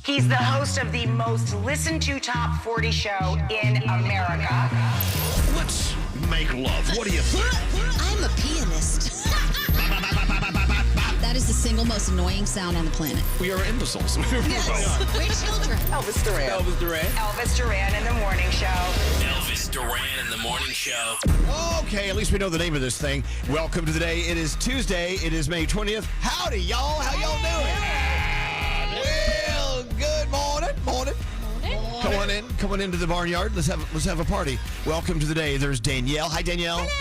He's the host of the most listened to Top 40 show in America. Let's make love. What do you think? I'm a pianist. That is the single most annoying sound on the planet. We are imbeciles. Yes. We're children. Elvis Duran. Elvis Duran. Elvis Duran in the morning show. Elvis Duran in the morning show. Okay, at least we know the name of this thing. Welcome to the day. It is Tuesday. It is May 20th. Howdy, y'all. How y'all doing? Well, good morning. Come on into the barnyard. Let's have a party. Welcome to the day. There's Danielle. Hi, Danielle. Hello.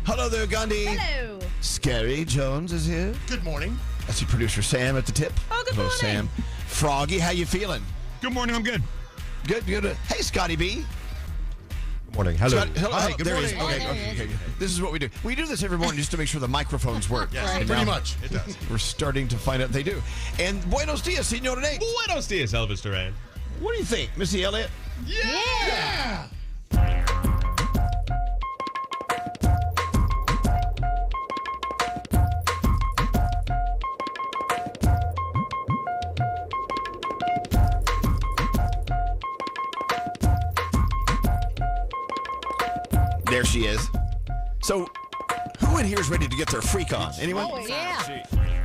Hello there, Gandhi. Hello. Skeery Jones is here. Good morning. I see producer Sam at the tip. Oh, good Hello, morning. Sam. Froggy, how you feeling? Good morning. I'm good. Good. Hey, Scotty B. Morning. Hello. Hello. Hi, Hey, good there he morning. is. Okay, Oh, there he okay. This is what we do. We do this every morning just to make sure the microphones work. Yes, And pretty now much. It does. We're starting to find out they do. And buenos dias, Senor Nate. Buenos dias, Elvis Duran. What do you think, Missy Elliott? Yeah. There she is. So, who in here is ready to get their freak on? Anyone? Yeah.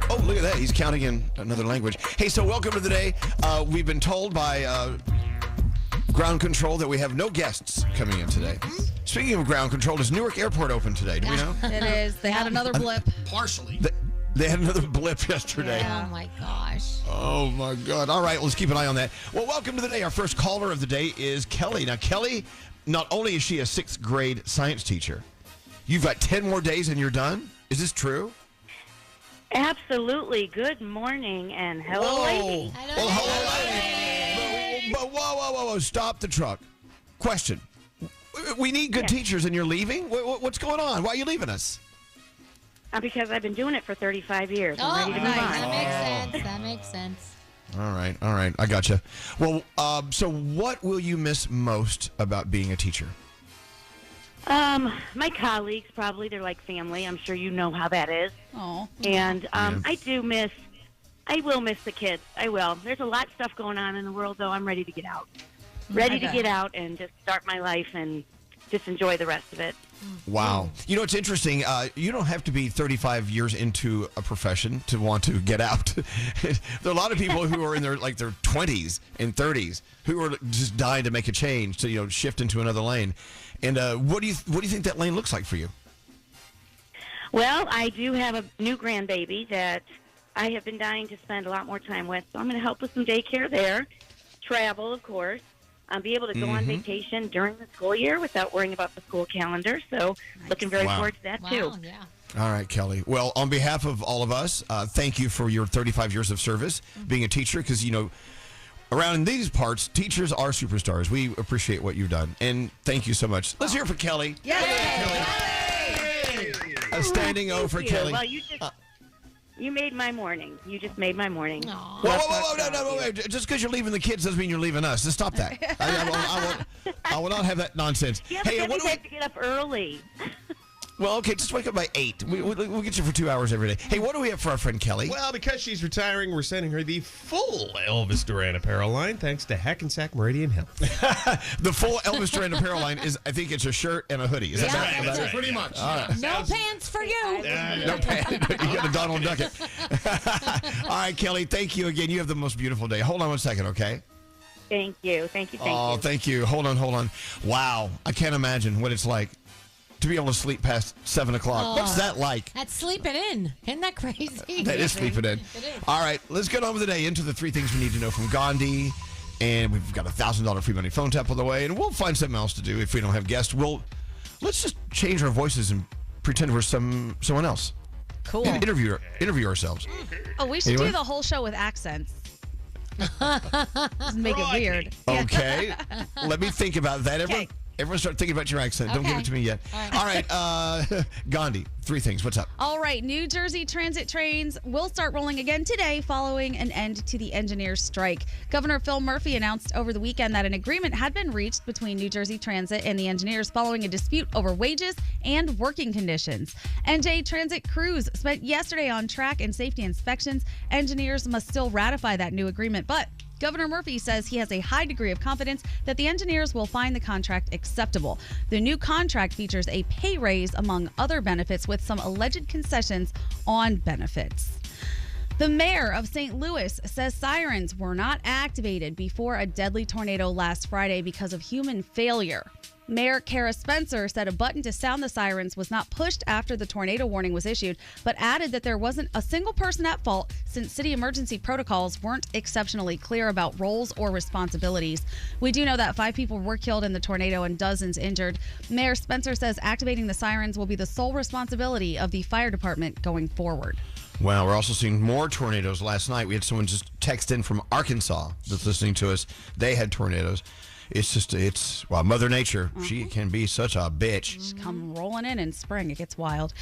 Oh, look at that. He's counting in another language. Hey, so welcome to the day. We've been told by ground control that we have no guests coming in today. Speaking of ground control, is Newark Airport open today? Do we know? It is. They had another blip. Partially. They had another blip yesterday. Oh my gosh. Oh, my God. All right, let's keep an eye on that. Well, welcome to the day. Our first caller of the day is Kelly. Now, Kelly, not only is she a 6th grade science teacher, you've got 10 more days and you're done? Is this true? Absolutely. Good morning and hello, lady. Well, hello, lady. But whoa. Stop the truck. Question. We need good teachers and you're leaving? What's going on? Why are you leaving us? Because I've been doing it for 35 years. I'm ready to move nice. on. That makes sense. All right. I gotcha. Well, so what will you miss most about being a teacher? My colleagues, probably. They're like family. I'm sure you know how that is. Oh. And I will miss the kids. I will. There's a lot of stuff going on in the world, though. I'm ready to get out. Ready to get out and just start my life and just enjoy the rest of it. Wow. You know, it's interesting. You don't have to be 35 years into a profession to want to get out. There are a lot of people who are in their 20s and 30s who are just dying to make a change, to shift into another lane. And what do you think that lane looks like for you? Well, I do have a new grandbaby that I have been dying to spend a lot more time with, so I'm going to help with some daycare there, travel, of course. Be able to go on vacation during the school year without worrying about the school calendar. So looking very forward to that, too. Yeah. All right, Kelly. Well, on behalf of all of us, thank you for your 35 years of service being a teacher, because, around in these parts, teachers are superstars. We appreciate what you've done, and thank you so much. Let's hear it for Kelly. Yay! A standing O for Thank you. Kelly. Well, you made my morning. You just made my morning. Aw. Whoa, no, wait. Just because you're leaving the kids doesn't mean you're leaving us. Just stop that. I will not have that nonsense. Yeah, but Hey, then what we do have to get up early. Well, okay, just wake up by 8. We'll get you for 2 hours every day. Hey, what do we have for our friend Kelly? Well, because she's retiring, we're sending her the full Elvis Duran apparel line, thanks to Hackensack Meridian Health. The full Elvis Duran apparel line is, I think it's a shirt and a hoodie. Is that Yeah. right? That's pretty much. All right. No pants for you. No pants. You got a Donald Duck it. All right, Kelly, thank you again. You have the most beautiful day. Hold on one second, okay? Thank you. Thank you. Oh, thank you. Hold on. Wow. I can't imagine what it's like to be able to sleep past 7 o'clock. What's that like? That's sleeping in. Isn't that crazy? That is sleeping in. It is. All right, let's get on with the day. Into the 3 things we need to know from Gandhi. And we've got a $1,000 free money phone tap on the way. And we'll find something else to do if we don't have guests. Let's just change our voices and pretend we're someone else. Cool. Interview ourselves. Oh, we should Anyway? do the whole show with accents. Just make it weird. Okay. Let me think about that. Okay. Everyone start thinking about your accent. Don't give Okay. it to me yet. All right, Gandhi, 3 things. What's up? All right, New Jersey transit trains will start rolling again today following an end to the engineers' strike. Governor Phil Murphy announced over the weekend that an agreement had been reached between New Jersey Transit and the engineers following a dispute over wages and working conditions. NJ Transit crews spent yesterday on track and safety inspections. Engineers must still ratify that new agreement, but Governor Murphy says he has a high degree of confidence that the engineers will find the contract acceptable. The new contract features a pay raise among other benefits with some alleged concessions on benefits. The mayor of St. Louis says sirens were not activated before a deadly tornado last Friday because of human failure. Mayor Kara Spencer said a button to sound the sirens was not pushed after the tornado warning was issued, but added that there wasn't a single person at fault since city emergency protocols weren't exceptionally clear about roles or responsibilities. We do know that 5 people were killed in the tornado and dozens injured. Mayor Spencer says activating the sirens will be the sole responsibility of the fire department going forward. Wow, we're also seeing more tornadoes. Last night, we had someone just text in from Arkansas that's listening to us. They had tornadoes. It's Mother Nature. She can be such a bitch. Just come rolling in spring. It gets wild.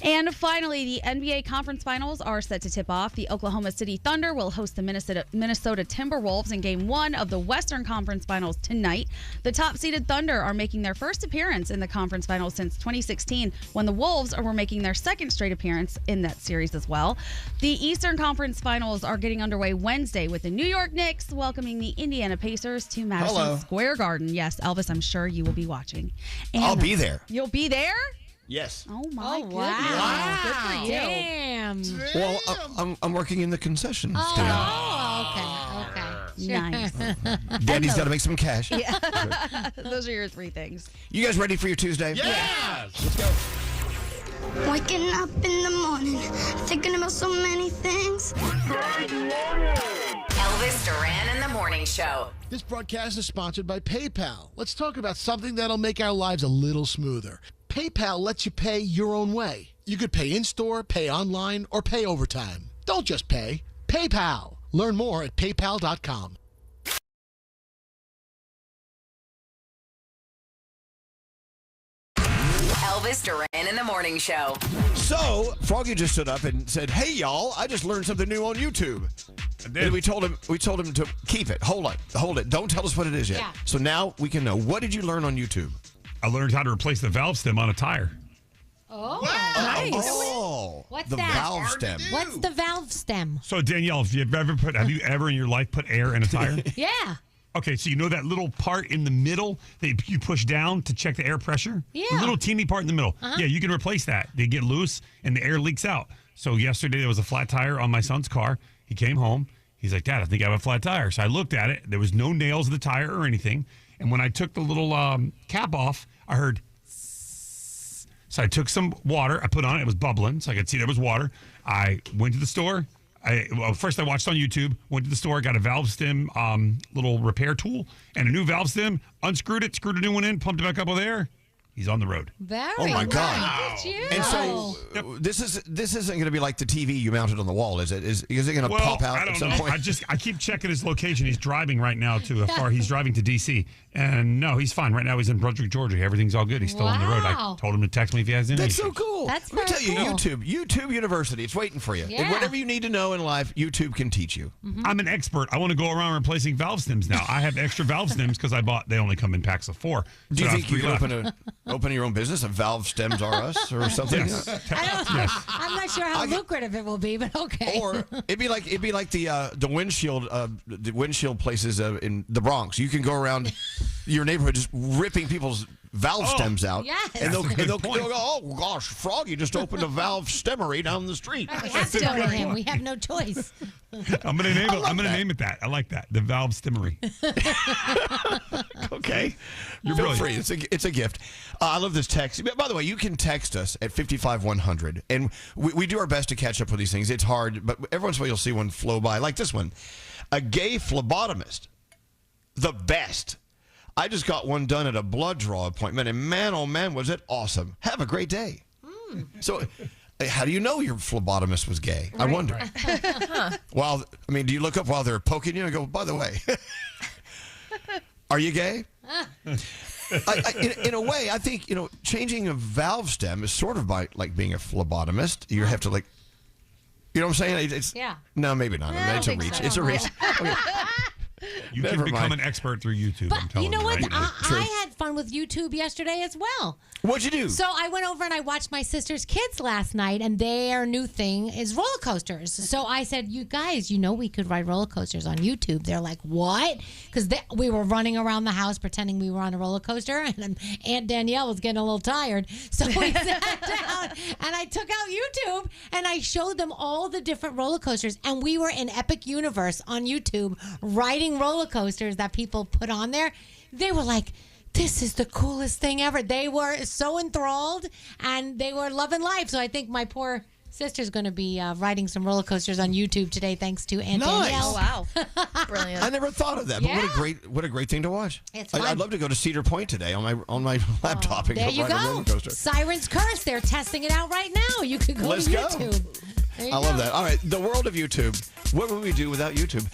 And finally, the NBA Conference Finals are set to tip off. The Oklahoma City Thunder will host the Minnesota Timberwolves in Game 1 of the Western Conference Finals tonight. The top-seeded Thunder are making their first appearance in the Conference Finals since 2016, when the Wolves were making their second straight appearance in that series as well. The Eastern Conference Finals are getting underway Wednesday with the New York Knicks welcoming the Indiana Pacers to Madison Square Garden. Yes, Elvis, I'm sure you will be watching. And I'll be there. You'll be there? Yes. Oh my goodness. Wow. Good for you. Damn. Well, I'm working in the concession stand. Oh, okay. Nice. Daddy's got to make some cash. Those are your 3 things. You guys ready for your Tuesday? Yes. Let's go. Waking up in the morning, thinking about so many things. Elvis Duran and the Morning Show. This broadcast is sponsored by PayPal. Let's talk about something that'll make our lives a little smoother. PayPal lets you pay your own way. You could pay in-store, pay online, or pay overtime. Don't just pay. PayPal. Learn more at paypal.com. Elvis Duran in the Morning Show. So, Froggy just stood up and said, "Hey, y'all, I just learned something new on YouTube." And we told him to keep it. Hold it. Don't tell us what it is yet. Yeah. So now we can know. What did you learn on YouTube? I learned how to replace the valve stem on a tire. Oh, Nice. Oh, What's the that? valve stem. What's the valve stem? So Danielle, have you ever in your life put air in a tire? Yeah. Okay, so you know that little part in the middle that you push down to check the air pressure? Yeah. The little teeny part in the middle. Yeah, you can replace that. They get loose and the air leaks out. So yesterday there was a flat tire on my son's car. He came home. He's like, "Dad, I think I have a flat tire." So I looked at it. There was no nails in the tire or anything. And when I took the little cap off, I heard. So I took some water. I put on it. It was bubbling, so I could see there was water. I went to the store. First I watched on YouTube. Went to the store. Got a valve stem little repair tool and a new valve stem. Unscrewed it. Screwed a new one in. Pumped it back up with air. He's on the road. Very Oh my good. God. Look at you. And so this isn't going to be like the TV you mounted on the wall, is it? Is it going to pop out I at don't some know. point? I keep checking his location. He's driving right now he's driving to DC. And no, he's fine. Right now he's in Brunswick, Georgia. Everything's all good. He's still on the road. I Wow. told him to text me if he has any That's so issues. cool. That's Let me tell very you, cool. YouTube University. It's waiting for you. And Yeah. whatever you need to know in life, YouTube can teach you. I'm an expert. I want to go around replacing valve stems now. I have extra valve stems because they only come in packs of 4. Do you So I think have you could 3 left. open your own business of Valve Stems R Us or something? Yes. I'm not sure how lucrative it will be, but okay. Or it'd be like the windshield places in the Bronx. You can go around your neighborhood just ripping people's valve stems out. Yes. And they'll That's a good go, point. "Oh gosh, Froggy just opened a valve stemmery down the street." we have to go to him. We have no choice. I'm gonna name it that. I like that. The valve stemmery. Okay. You're Feel brilliant. free. It's a gift. I love this text. By the way, you can text us at 55100. And we do our best to catch up with these things. It's hard, but every once in a while you'll see one flow by. Like this one. A gay phlebotomist. The best. I just got one done at a blood draw appointment, and man, oh man, was it awesome. Have a great day. So, how do you know your phlebotomist was gay? I wonder. Do you look up while they're poking you and go, "By the way, are you gay?" In a way, I think changing a valve stem is sort of like being a phlebotomist. You have to you know what I'm saying? Yeah. No, maybe not. It's a reach. It's a reach. Okay. You Never can become mind. an expert through YouTube. I'm But telling you know what? Right? I had fun with YouTube yesterday as well. What'd you do? So I went over and I watched my sister's kids last night, and their new thing is roller coasters. So I said, "You guys, we could ride roller coasters on YouTube." They're like, "What?" Because we were running around the house pretending we were on a roller coaster, and Aunt Danielle was getting a little tired. So we sat down, and I took out YouTube, and I showed them all the different roller coasters, and we were in Epic Universe on YouTube riding roller coasters that people put on there. They were like, "This is the coolest thing ever." They were so enthralled and they were loving life. So I think my poor sister's going to be riding some roller coasters on YouTube today, thanks to Aunt Danielle. Oh, wow. Brilliant. I never thought of that, but what a great thing to watch. It's fun. I'd love to go to Cedar Point today on my laptop and There go you ride a roller go. coaster. Siren's Curse. They're testing it out right now. You could go Let's to go. YouTube. There you I love go. that. All right, the world of YouTube. What would we do without YouTube?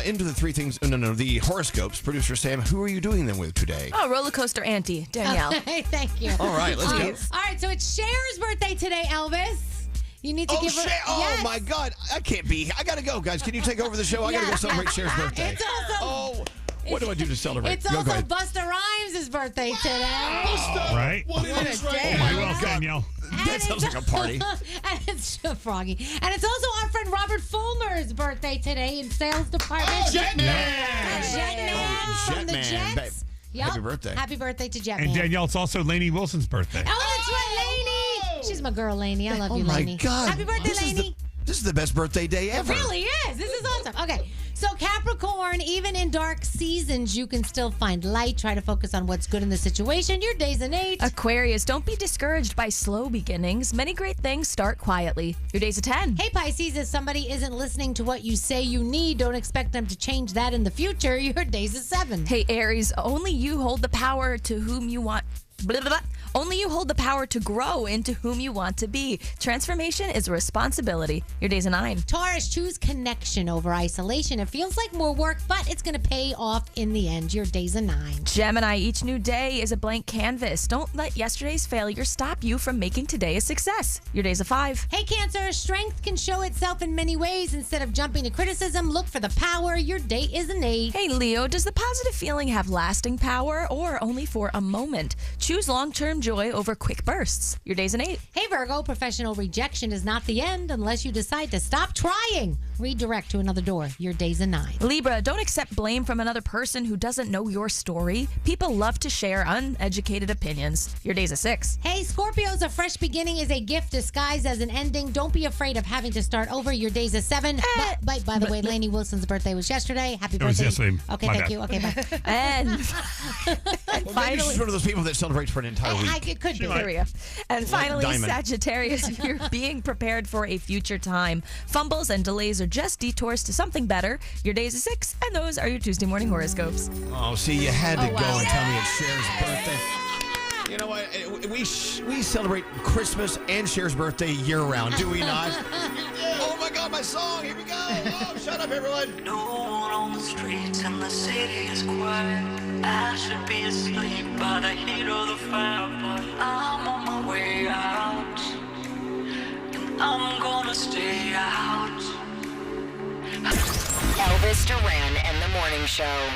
Into the three things. No, the horoscopes. Producer Sam, who are you doing them with today? Oh, roller coaster auntie, Danielle. Okay, thank you. All right, let's go. All right, so it's Cher's birthday today, Elvis. You need to give her. Oh my God, I can't be. I gotta go, guys. Can you take over the show? I gotta go celebrate Cher's birthday. It's also. What do I do to celebrate? It's Go also ahead. Busta Rhymes' birthday today. Right? What a day. Very well, Danielle. That sounds like a party. And it's Froggy. And it's also our friend Robert Fulmer's birthday today in sales department. Jetman from the Jetman. Jets. Yep. Happy birthday. Happy birthday to Jetman. And Danielle, it's also Lainey Wilson's birthday. Oh, that's right, Lainey. She's my girl, Lainey. I love you, my Lainey. God. Happy birthday, Lainey. This is the best birthday day ever. It really is. This is awesome. Okay. So Capricorn, even in dark seasons, you can still find light. Try to focus on what's good in the situation. Your day's an 8. Aquarius, don't be discouraged by slow beginnings. Many great things start quietly. Your day's a 10. Hey, Pisces, if somebody isn't listening to what you say you need, don't expect them to change that in the future. Your day's a 7. Hey, Aries, only you hold the power to whom you want. Blah, blah, blah. Only you hold the power to grow into whom you want to be. Transformation is a responsibility. Your day's a 9. Taurus, choose connection over isolation. It feels like more work, but it's going to pay off in the end. Your day's a 9. Gemini, each new day is a blank canvas. Don't let yesterday's failure stop you from making today a success. Your day's a 5. Hey, Cancer, strength can show itself in many ways. Instead of jumping to criticism, look for the power. Your day is an 8. Hey, Leo, does the positive feeling have lasting power or only for a moment? Choose long-term joy over quick bursts. Your day's an 8. Hey, Virgo, professional rejection is not the end unless you decide to stop trying. Redirect to another door. Your day's a 9. Libra, don't accept blame from another person who doesn't know your story. People love to share uneducated opinions. Your day's a 6. Hey, Scorpios, a fresh beginning is a gift disguised as an ending. Don't be afraid of having to start over. Your day's a 7. But by the way, Lainey Wilson's birthday was yesterday. Happy birthday. was yesterday. Okay, My thank bad. you. Okay, bye. And Maybe finally, she's one of those people that celebrates for an entire week. It could be. there we go. And finally, Diamond. Sagittarius, you're being prepared for a future time. Fumbles and delays are just detours to something better. Your day's a 6, and those are your Tuesday morning horoscopes. Oh, see, you had to go and tell me it's Cher's birthday. You know what? We celebrate Christmas and Cher's birthday year-round, do we not? Oh, my God, my song. Here we go. Oh, shut up, everyone. No one on the streets and the city is quiet. I should be asleep by the heat of the fire, but I'm on my way out, and I'm gonna stay out. Elvis Duran and the Morning Show.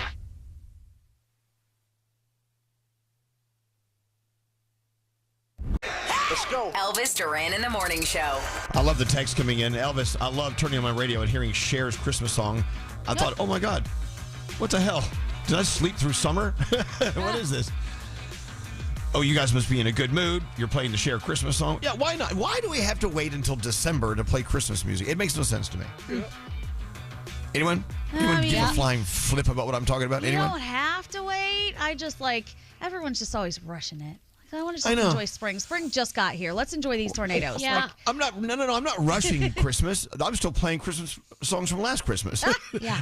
Let's go. Elvis Duran and the Morning Show. I love the text coming in. Elvis, I love turning on my radio and hearing Cher's Christmas song. I thought, oh, my God, what the hell? Did I sleep through summer? What is this? Oh, you guys must be in a good mood. You're playing the Cher Christmas song. Yeah, why not? Why do we have to wait until December to play Christmas music? It makes no sense to me. Yeah. Anyone give a flying flip about what I'm talking about? You Anyone? don't have to wait. I just everyone's just always rushing it. I want to just know. enjoy spring. Spring just got here. Let's enjoy these tornadoes. Yeah. I'm not rushing Christmas. I'm still playing Christmas songs from last Christmas. Yeah.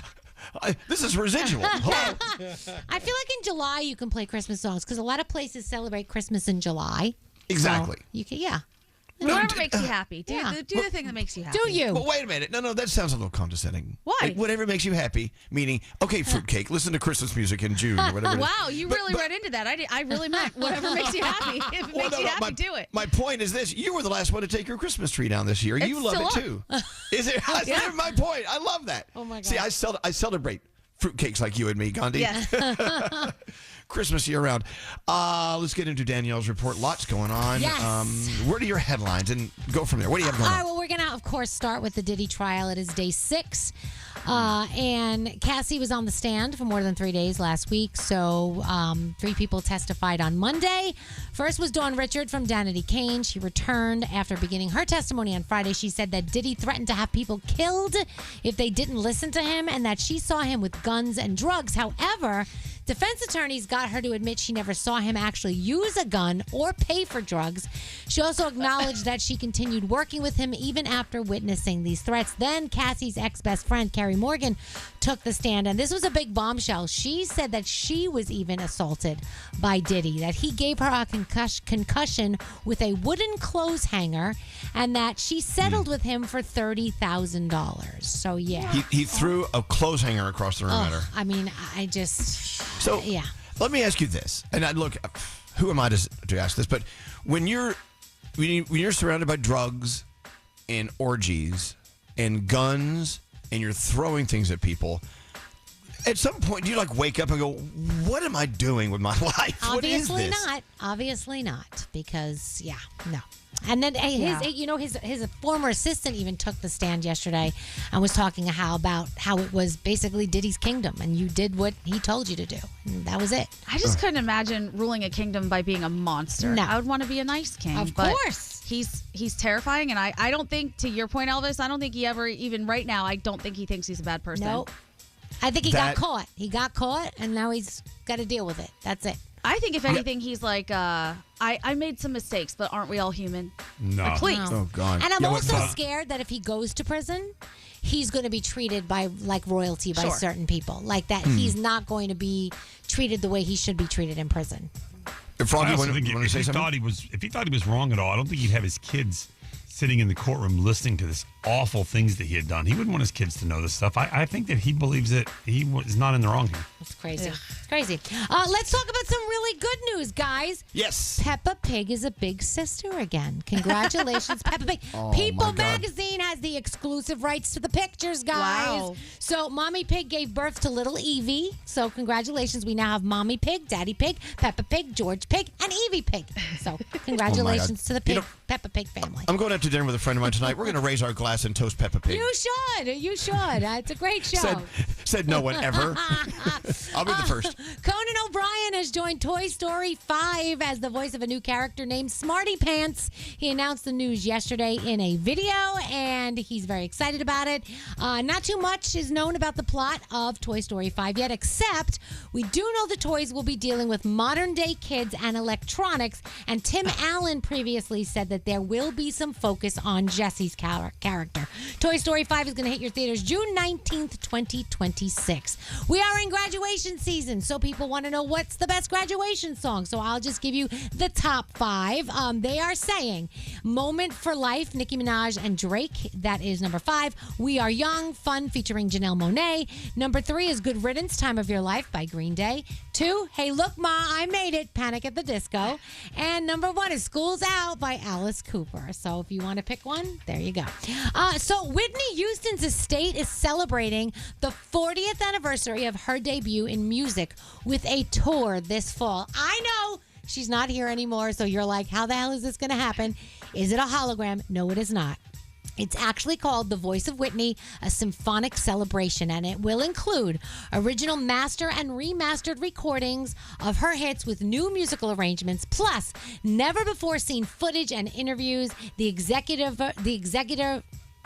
This is residual. Hello. I feel like in July you can play Christmas songs because a lot of places celebrate Christmas in July. Exactly. So you can, yeah. Whatever makes you happy. Do the thing that makes you happy. Do you? But wait a minute. No, that sounds a little condescending. Why? Like, whatever makes you happy, meaning, okay, fruitcake, listen to Christmas music in June or whatever. Wow, you really read into that. I really meant whatever makes you happy. If it makes you happy, do it. My point is this. You were the last one to take your Christmas tree down this year. You love it, too. Is it? That's my point. I love that. Oh, my God. See, I celebrate fruitcakes like you and me, Gandhi. Yeah. Christmas year round. Let's get into Danielle's report. Lots going on. Yes. What are your headlines? And go from there. What do you have going All on? right, well, we're going to, of course, start with the Diddy trial. It is day 6. And Cassie was on the stand for more than 3 days last week. So 3 people testified on Monday. First was Dawn Richard from Danity Kane. She returned after beginning her testimony on Friday. She said that Diddy threatened to have people killed if they didn't listen to him and that she saw him with guns and drugs. However, defense attorneys got her to admit she never saw him actually use a gun or pay for drugs. She also acknowledged that she continued working with him even after witnessing these threats. Then Cassie's ex-best friend, Carrie Morgan, took the stand, and this was a big bombshell. She said that she was even assaulted by Diddy, that he gave her a concussion with a wooden clothes hanger, and that she settled with him for $30,000. So, yeah. He threw a clothes hanger across the room at her. I mean, I just... So yeah. Let me ask you this, and look, who am I to ask this? But when you're surrounded by drugs and orgies and guns and you're throwing things at people, at some point do you wake up and go, "What am I doing with my life? Obviously what is this?" not. Obviously not, because no. And then his former assistant even took the stand yesterday and was talking about how it was basically Diddy's kingdom and you did what he told you to do. And that was it. I just couldn't imagine ruling a kingdom by being a monster. No. I would want to be a nice king. Of but course. He's terrifying, and I don't think, to your point, Elvis, I don't think he ever, even right now, I don't think he thinks he's a bad person. Nope. I think he got caught. He got caught, and now he's got to deal with it. That's it. I think if anything, he's like, I made some mistakes, but aren't we all human? No. Like, please. Oh, God. And I'm also scared that if he goes to prison, he's going to be treated by royalty by certain people. Like that he's not going to be treated the way he should be treated in prison. Froggy, I also want think to say something? if he thought he was wrong at all, I don't think he'd have his kids sitting in the courtroom listening to this awful things that he had done. He wouldn't want his kids to know this stuff. I think that he believes that he is not in the wrong here. It's crazy. It's crazy. Let's talk about some really good news, guys. Yes. Peppa Pig is a big sister again. Congratulations, Peppa Pig. Oh, People my God. Magazine has the exclusive rights to the pictures, guys. Wow. So Mommy Pig gave birth to little Evie. So congratulations. We now have Mommy Pig, Daddy Pig, Peppa Pig, George Pig, and Evie Pig. So congratulations to the Peppa Pig family. I'm going out to dinner with a friend of mine tonight. We're going to raise our glass and toast Peppa Pig. You should. It's a great show. Said no one ever. I'll be the first. Conan O'Brien has joined Toy Story 5 as the voice of a new character named Smarty Pants. He announced the news yesterday in a video, and he's very excited about it. Not too much is known about the plot of Toy Story 5 yet, except we do know the toys will be dealing with modern-day kids and electronics, and Tim Allen previously said that there will be some focus on Jesse's character. Toy Story 5 is going to hit your theaters June 19th, 2026. We are in graduation season, so people want to know what's the best graduation song. So I'll just give you the top 5. They are saying Moment for Life, Nicki Minaj and Drake. That is number 5. We Are Young, Fun featuring Janelle Monáe. Number 3 is Good Riddance, Time of Your Life by Green Day. 2, Hey Look Ma, I Made It, Panic at the Disco. And number 1 is School's Out by Alice Cooper. So if you want to pick one, there you go. So Whitney Houston's estate is celebrating the 40th anniversary of her debut in music with a tour this fall. I know she's not here anymore, so you're like, how the hell is this going to happen? Is it a hologram? No, it is not. It's actually called The Voice of Whitney, a symphonic celebration, and it will include original master and remastered recordings of her hits with new musical arrangements, plus never-before-seen footage and interviews. The executor,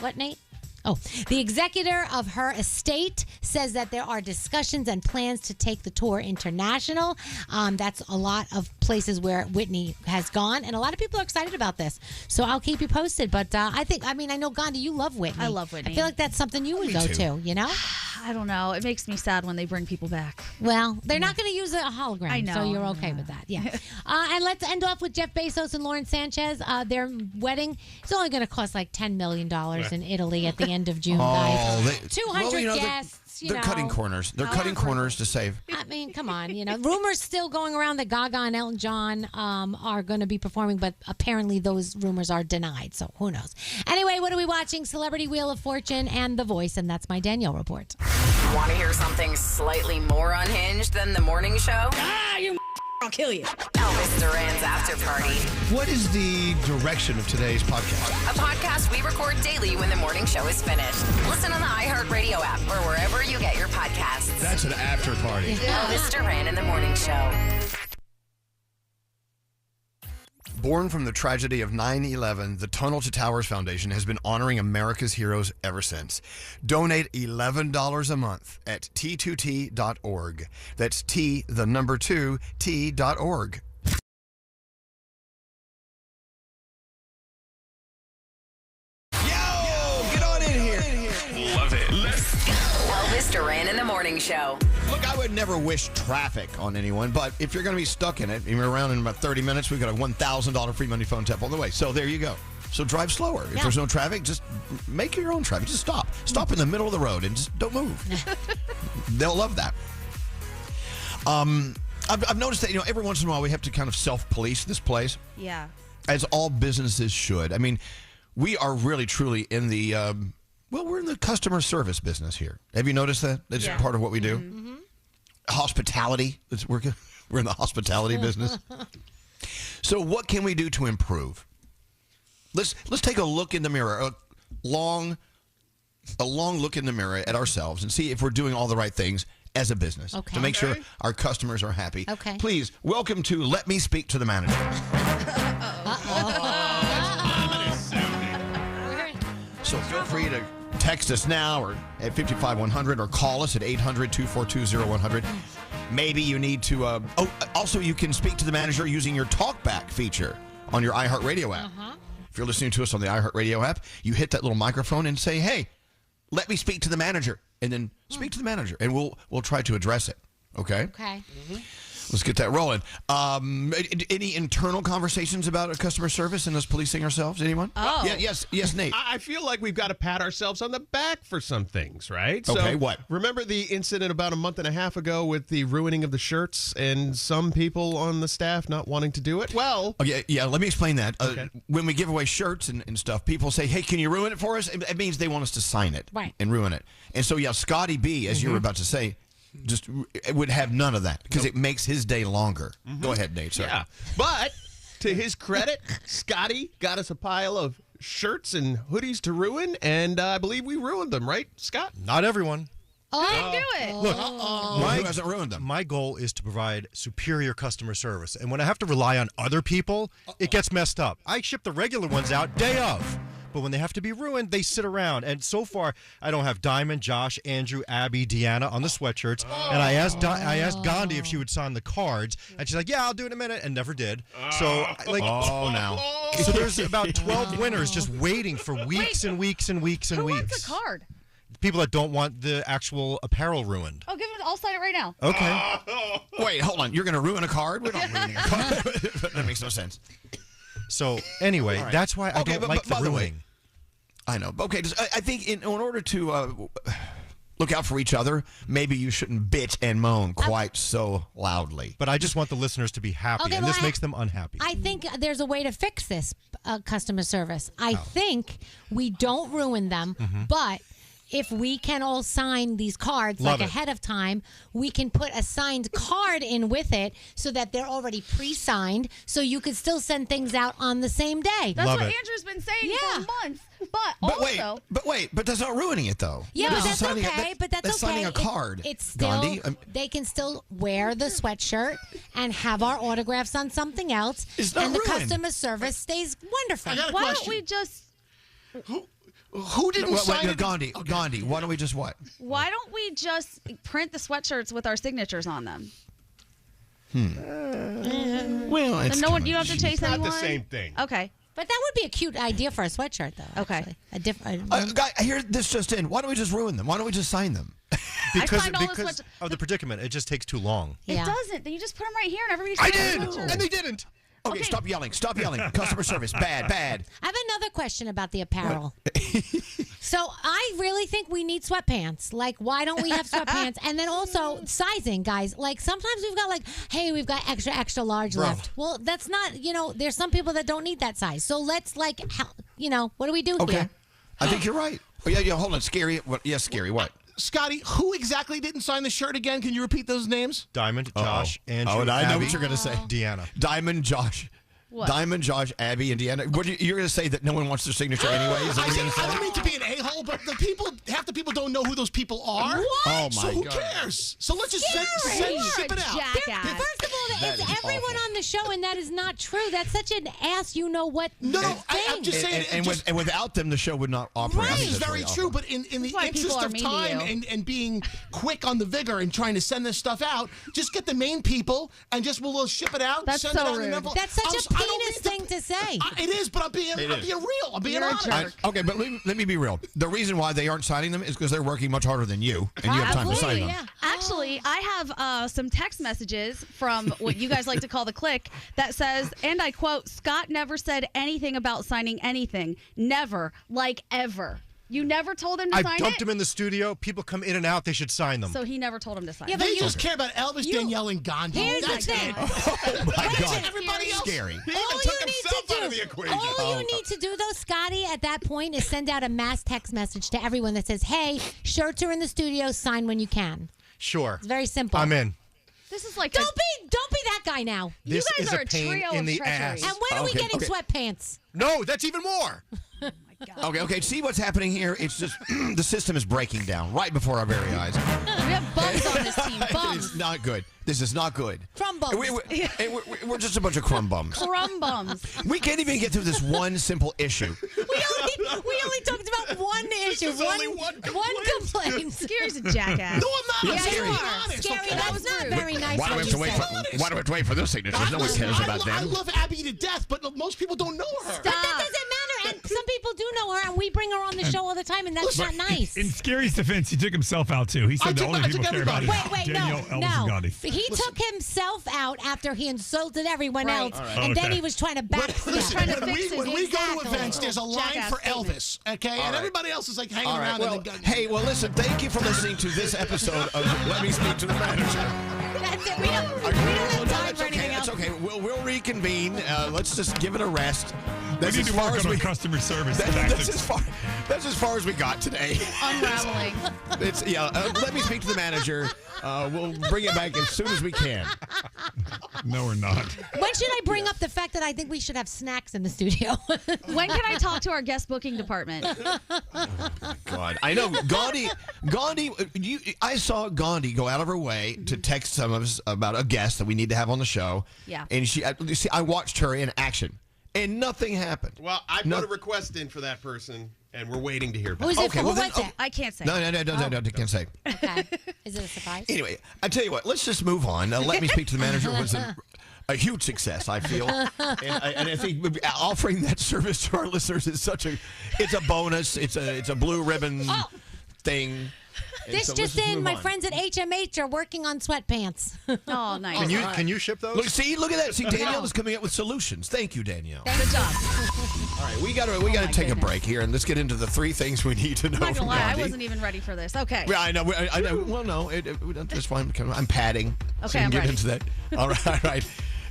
what, Nate? Oh, the executor of her estate says that there are discussions and plans to take the tour international. That's a lot of places where Whitney has gone, and a lot of people are excited about this. So I'll keep you posted. But I know, Gandhi, you love Whitney. I love Whitney. I feel like that's something you would go to, you know? I don't know. It makes me sad when they bring people back. Well, they're not going to use a hologram, I know. so you're okay with that. Yeah. And let's end off with Jeff Bezos and Lauren Sanchez. Their wedding is only going to cost like $10 million in Italy at the end of June, guys. 200 guests. They're cutting corners. They're cutting corners to save. I mean, come on. Rumors still going around that Gaga and Elton John are going to be performing, but apparently those rumors are denied. So who knows? Anyway, what are we watching? Celebrity Wheel of Fortune and The Voice, and that's my Danielle report. Want to hear something slightly more unhinged than the morning show? I'll kill you. Elvis Duran's After Party. What is the direction of today's podcast? A podcast we record daily when the morning show is finished. Listen on the iHeartRadio app or wherever you get your podcasts. That's an after party. Elvis Duran in the Morning Show. Born from the tragedy of 9/11, the Tunnel to Towers Foundation has been honoring America's heroes ever since. Donate $11 a month at t2t.org. That's T2T.org. Love it. Let's go. Elvis Duran in the Morning Show. Look, I would never wish traffic on anyone, but if you're going to be stuck in it, and you're around in about 30 minutes, we've got a $1,000 free money phone tap on the way. So there you go. So drive slower. If there's no traffic, just make your own traffic. Just stop. Stop in the middle of the road and just don't move. They'll love that. I've noticed that, every once in a while we have to kind of self-police this place. Yeah. As all businesses should. I mean, we are really, truly in the... we're in the customer service business here. Have you noticed that? It's part of what we do. Mm-hmm. Hospitality. We're in the hospitality business. So what can we do to improve? Let's take a look in the mirror, a long look in the mirror at ourselves and see if we're doing all the right things as a business to make sure our customers are happy. Okay. Please, welcome to Let Me Speak to the Manager. So feel free to text us now or at 55100 or call us at 800-242-0100. Maybe you need to... also, you can speak to the manager using your TalkBack feature on your iHeartRadio app. If you're listening to us on the iHeartRadio app, you hit that little microphone and say, hey, let me speak to the manager. And then speak to the manager, and we'll try to address it. Okay? Okay. Mm-hmm. Let's get that rolling. Any internal conversations about customer service and us policing ourselves? Anyone? Oh. Yeah, yes, Nate. I feel like we've got to pat ourselves on the back for some things, right? Okay, so, what? Remember the incident about a month and a half ago with the ruining of the shirts and some people on the staff not wanting to do it? Well... Yeah, let me explain that. Okay. When we give away shirts and stuff, people say, hey, can you ruin it for us? It means they want us to sign it and ruin it. And so, Scotty B, as you were about to say, just would have none of that because it makes his day longer. Go ahead, Nate. Sorry. Yeah, but to his credit, Scotty got us a pile of shirts and hoodies to ruin, and I believe we ruined them, right, Scott? Not everyone. I didn't do it. Look, who hasn't ruined them? My goal is to provide superior customer service, and when I have to rely on other people, it gets messed up. I ship the regular ones out day of. But when they have to be ruined, they sit around. And so far, I don't have Diamond, Josh, Andrew, Abby, Deanna on the sweatshirts. And I asked Gandhi if she would sign the cards. And she's like, yeah, I'll do it in a minute. And never did. So, So there's about 12 winners just waiting for weeks and weeks and weeks and Who weeks. wants a card? People that don't want the actual apparel ruined. Oh, I'll sign it right now. Okay. Wait, hold on. You're going to ruin a card? We're not ruining a card. That makes no sense. So, anyway, that's why I don't like the ruining. I know. Okay, I think in order to look out for each other, maybe you shouldn't bitch and moan quite so loudly. But I just want the listeners to be happy, and this makes them unhappy. I think there's a way to fix this customer service. I think we don't ruin them, but... if we can all sign these cards ahead of time, we can put a signed card in with it so that they're already pre-signed, so you could still send things out on the same day. That's what Andrew's been saying for months. But that's not ruining it, though. Yeah, but that's okay. That's signing a card. It's still, Gandhi. they can still wear the sweatshirt and have our autographs on something else, and the customer service stays wonderful. Why don't we just... Who didn't sign it? Gandhi, why don't we just what? Why don't we just print the sweatshirts with our signatures on them? Well, it's you don't have to chase anyone? Not the same thing. Okay. But that would be a cute idea for a sweatshirt, though. Okay. Actually. A different. Guy, I hear this just in. Why don't we just ruin them? Why don't we just sign them? Because, find all this because of the predicament. It just takes too long. It doesn't. Then you just put them right here and everybody's I did, pictures. and they didn't. Okay, stop yelling. Stop yelling. Customer service, bad. I have another question about the apparel. So I really think we need sweatpants. Like, why don't we have sweatpants? And then also sizing, guys. Like, sometimes we've got like, hey, we've got extra large left. Well, that's not, there's some people that don't need that size. So let's what do we do here? I think you're right. Oh, yeah, hold on. Skeery. Yes, Skeery, what? Scotty, who exactly didn't sign the shirt again? Can you repeat those names? Diamond, Josh, Andrew, and I know Abby, what you're going to say. Deanna. Diamond, Josh. What? Diamond, Josh, Abby, and Deanna. You're going to say that no one wants their signature anyway? Is that what you're going to say? I don't mean to be an a-hole, but half the people don't know who those people are. What? Oh, my So who God. cares? So let's just ship it out. Jackass. First of all, That it's is everyone awful. on the show, and that is not true. That's such an ass, No, I'm just saying. And without them, the show would not operate. I Right, think it's that's very awful. true, but in the why interest people are of mean to time you. and being quick on the vigor and trying to send this stuff out, just get the main people and we'll ship it out. That's send so it out in an rude. envelope. That's such a I don't penis mean thing to say. It is, but I'm being real. I'm being You're a honest. jerk. Okay, but let me be real. The reason why they aren't signing them is because they're working much harder than you, and you have time to sign Absolutely, them. yeah. Actually, I have some text messages from what you guys like to call the clique that says, and I quote, Scott never said anything about signing anything. Never, like ever. You never told him to I sign dumped it? him in the studio. People come in and out. They should sign them. So he never told him to sign Yeah, it. but They you- just care about Elvis, Danielle, and Gandhi. Here's the That's thing. it. Oh my God! Everybody else. Scary. All you need to do, though, Scotty, at that point is send out a mass text message to everyone that says, hey, shirts are in the studio, sign when you can. Sure. It's very simple. I'm in. This is like Don't be that guy now. This guys is are a a pain trio in of the treachery. ass. And when are we Okay, getting okay. sweatpants? No, that's even more. Okay. See what's happening here? It's just the system is breaking down right before our very eyes. we have bums on this team. Bums. It's not good. This is not good. Crumb bums. We're just a bunch of crumb bums. Crumb bums. We can't even get through this one simple issue. We only talked about one issue. One complaint. Scary's a jackass. No, I'm not. Yeah, I'm you being are. honest, Scary. okay? That was not very nice. Why do we have to wait for? Why do we have to wait for those signatures? No one cares about I them. love Abby to death, but most people don't know her. But that doesn't matter. And some people do know her, and we bring her on the show all the time, and that's not nice. In Scary's defense, he took himself out too. He said the only people care about is Wait, Danielle, no, Elvis, and Gandhi. He took himself out after he insulted everyone Right. else, All right. and then Okay. he was trying to backstep. Listen, trying to when fix his we go to exactly. events, there's a line Jackass for statement. Elvis, okay? And everybody else is like hanging All right. around. Well, and then hey, well, listen. Thank you for listening to this episode of Let Me Speak to the Manager. That's it. We don't have time for anything else. It's okay. We'll reconvene. Let's just give it a rest. We That's need as to far work as on we. our customer service That's tactics. as far as we got today. Unraveling. Let me speak to the manager. We'll bring it back as soon as we can. No, we're not. When should I bring up the fact that I think we should have snacks in the studio? When can I talk to our guest booking department? God, I know Gandhi. I saw Gandhi go out of her way to text some of us about a guest that we need to have on the show. Yeah. And I watched her in action, and nothing happened. Well, I put a request in for that person, and we're waiting to hear back. Who's it Okay, for? well Who then- was it? I can't say. No, can't say. Okay. Is it a surprise? Anyway, I tell you what, let's just move on. Let me speak to the manager was a huge success, I feel, and I think offering that service to our listeners is it's a bonus. It's a blue ribbon thing. And This so just let's in, move my on. friends at HMH are working on sweatpants. Oh, nice. Can you ship those? Look at that. See, Danielle is coming up with solutions. Thank you, Danielle. Good job. All right, we got to take a break here and let's get into the three things we need to know I'm not from gonna lie, I Gandhi. wasn't even ready for this. Okay. Yeah, I know. I know. Well, no, that's fine. I'm padding. Okay, so you I'm can get ready. into that. All right.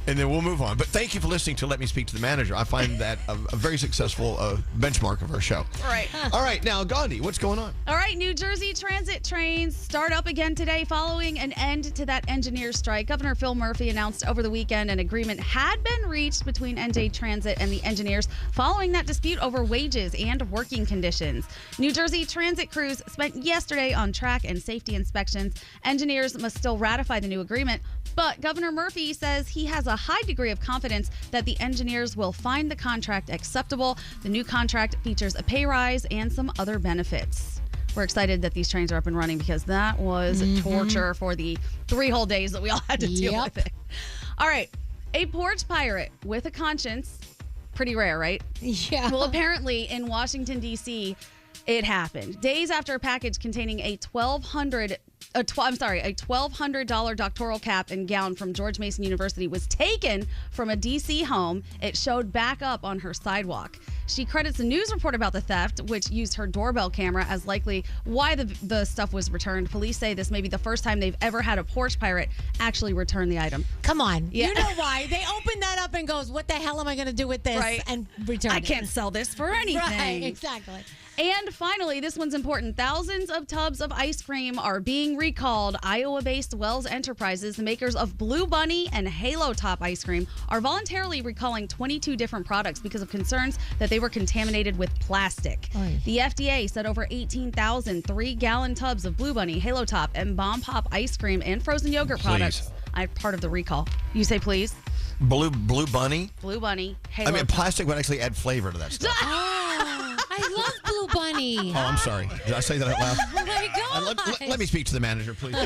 And then we'll move on. But thank you for listening to Let Me Speak to the Manager. I find that a very successful benchmark of our show. Right. All right. Now, Gandhi, what's going on? All right, New Jersey transit trains start up again today following an end to that engineer strike. Governor Phil Murphy announced over the weekend an agreement had been reached between NJ Transit and the engineers following that dispute over wages and working conditions. New Jersey transit crews spent yesterday on track and safety inspections. Engineers must still ratify the new agreement, but Governor Murphy says he has a high degree of confidence that the engineers will find the contract acceptable. The new contract features a pay rise and some other benefits. We're excited that these trains are up and running because that was torture for the 3 whole days that we all had to deal with it. All right. A porch pirate with a conscience. Pretty rare, right? Yeah. Well, apparently in Washington, D.C., it happened. Days after a package containing a 1,200 a $1,200 doctoral cap and gown from George Mason University was taken from a D.C. home. It showed back up on her sidewalk. She credits a news report about the theft, which used her doorbell camera, as likely why the stuff was returned. Police say this may be the first time they've ever had a Porsche pirate actually return the item. Come on. Yeah. You know why. They open that up and goes, what the hell am I going to do with this? Right. And return I it. can't sell this for anything. Right, exactly. And finally, this one's important. Thousands of tubs of ice cream are being recalled. Iowa-based Wells Enterprises, the makers of Blue Bunny and Halo Top ice cream, are voluntarily recalling 22 different products because of concerns that they were contaminated with plastic. Oy. The FDA said over 18,000 3-gallon tubs of Blue Bunny, Halo Top, and Bomb Pop ice cream and frozen yogurt products are part of the recall. You say please? Blue Bunny? Blue Bunny, Halo Top. Plastic would actually add flavor to that stuff. I love Blue Bunny. Oh, I'm sorry. Did I say that out loud? Oh my God. Let me speak to the manager, please.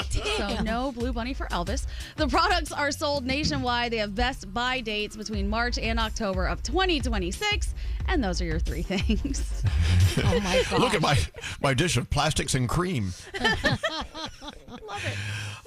So no Blue Bunny for Elvis. The products are sold nationwide. They have best buy dates between March and October of 2026. And those are your 3 things. Oh my God. Look at my dish of plastics and cream. Love it.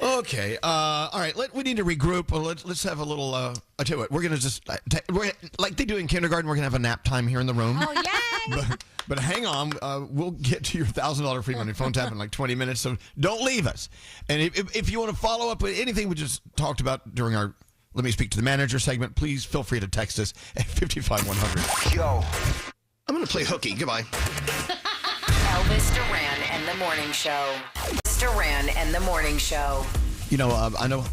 Okay. All right. We need to regroup. Let's have a little. I tell you what. We're gonna just like they do in kindergarten. We're gonna have a nap time here in the room. Oh yay! But hang on. We'll get to your $1,000 free money phone tap in like 20 minutes. So don't leave us. And if you want to follow up with anything we just talked about during our Let Me Speak to the Manager segment, please feel free to text us at 55100. Yo, I'm gonna play hooky. Goodbye. Elvis Duran and the Morning Show. Elvis Duran and the Morning Show. You know, I know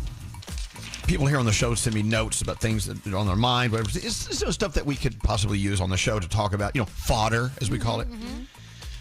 people here on the show send me notes about things that are on their mind, whatever. It's stuff that we could possibly use on the show to talk about, fodder, as we call it. Mm-hmm.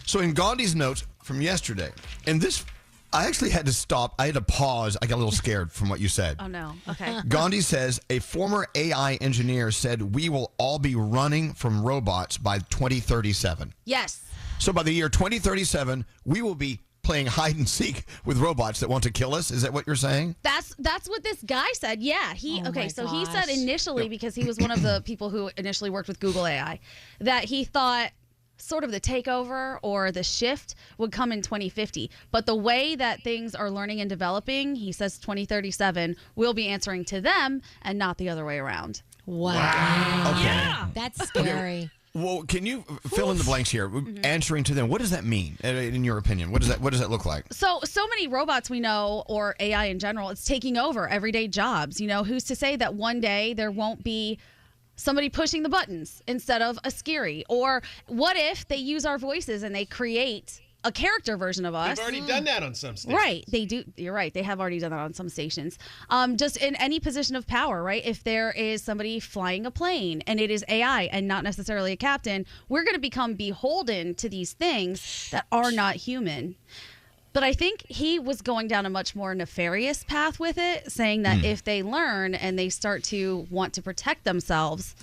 So in Gandhi's notes from yesterday, and this, I actually had to stop. I had to pause. I got a little scared from what you said. Oh, no. Okay. Gandhi says, a former AI engineer said we will all be running from robots by 2037. Yes. So by the year 2037, we will be playing hide and seek with robots that want to kill us. Is that what you're saying? That's what this guy said. Yeah. He said initially, because he was one of the people who initially worked with Google AI, that he thought sort of the takeover or the shift would come in 2050. But the way that things are learning and developing, he says 2037, we'll be answering to them and not the other way around. Wow. Okay. Yeah. That's scary. Well, can you fill in the blanks here? Mm-hmm. Answering to them, what does that mean, in your opinion? What does that look like? So many robots we know, or AI in general, it's taking over everyday jobs. Who's to say that one day there won't be somebody pushing the buttons instead of a Skeery? Or what if they use our voices and they create a character version of us? They've already done that on some stations. Right, they do. You're right. They have already done that on some stations. Just in any position of power, right? If there is somebody flying a plane and it is AI and not necessarily a captain, we're going to become beholden to these things that are not human. But I think he was going down a much more nefarious path with it, saying that if they learn and they start to want to protect themselves,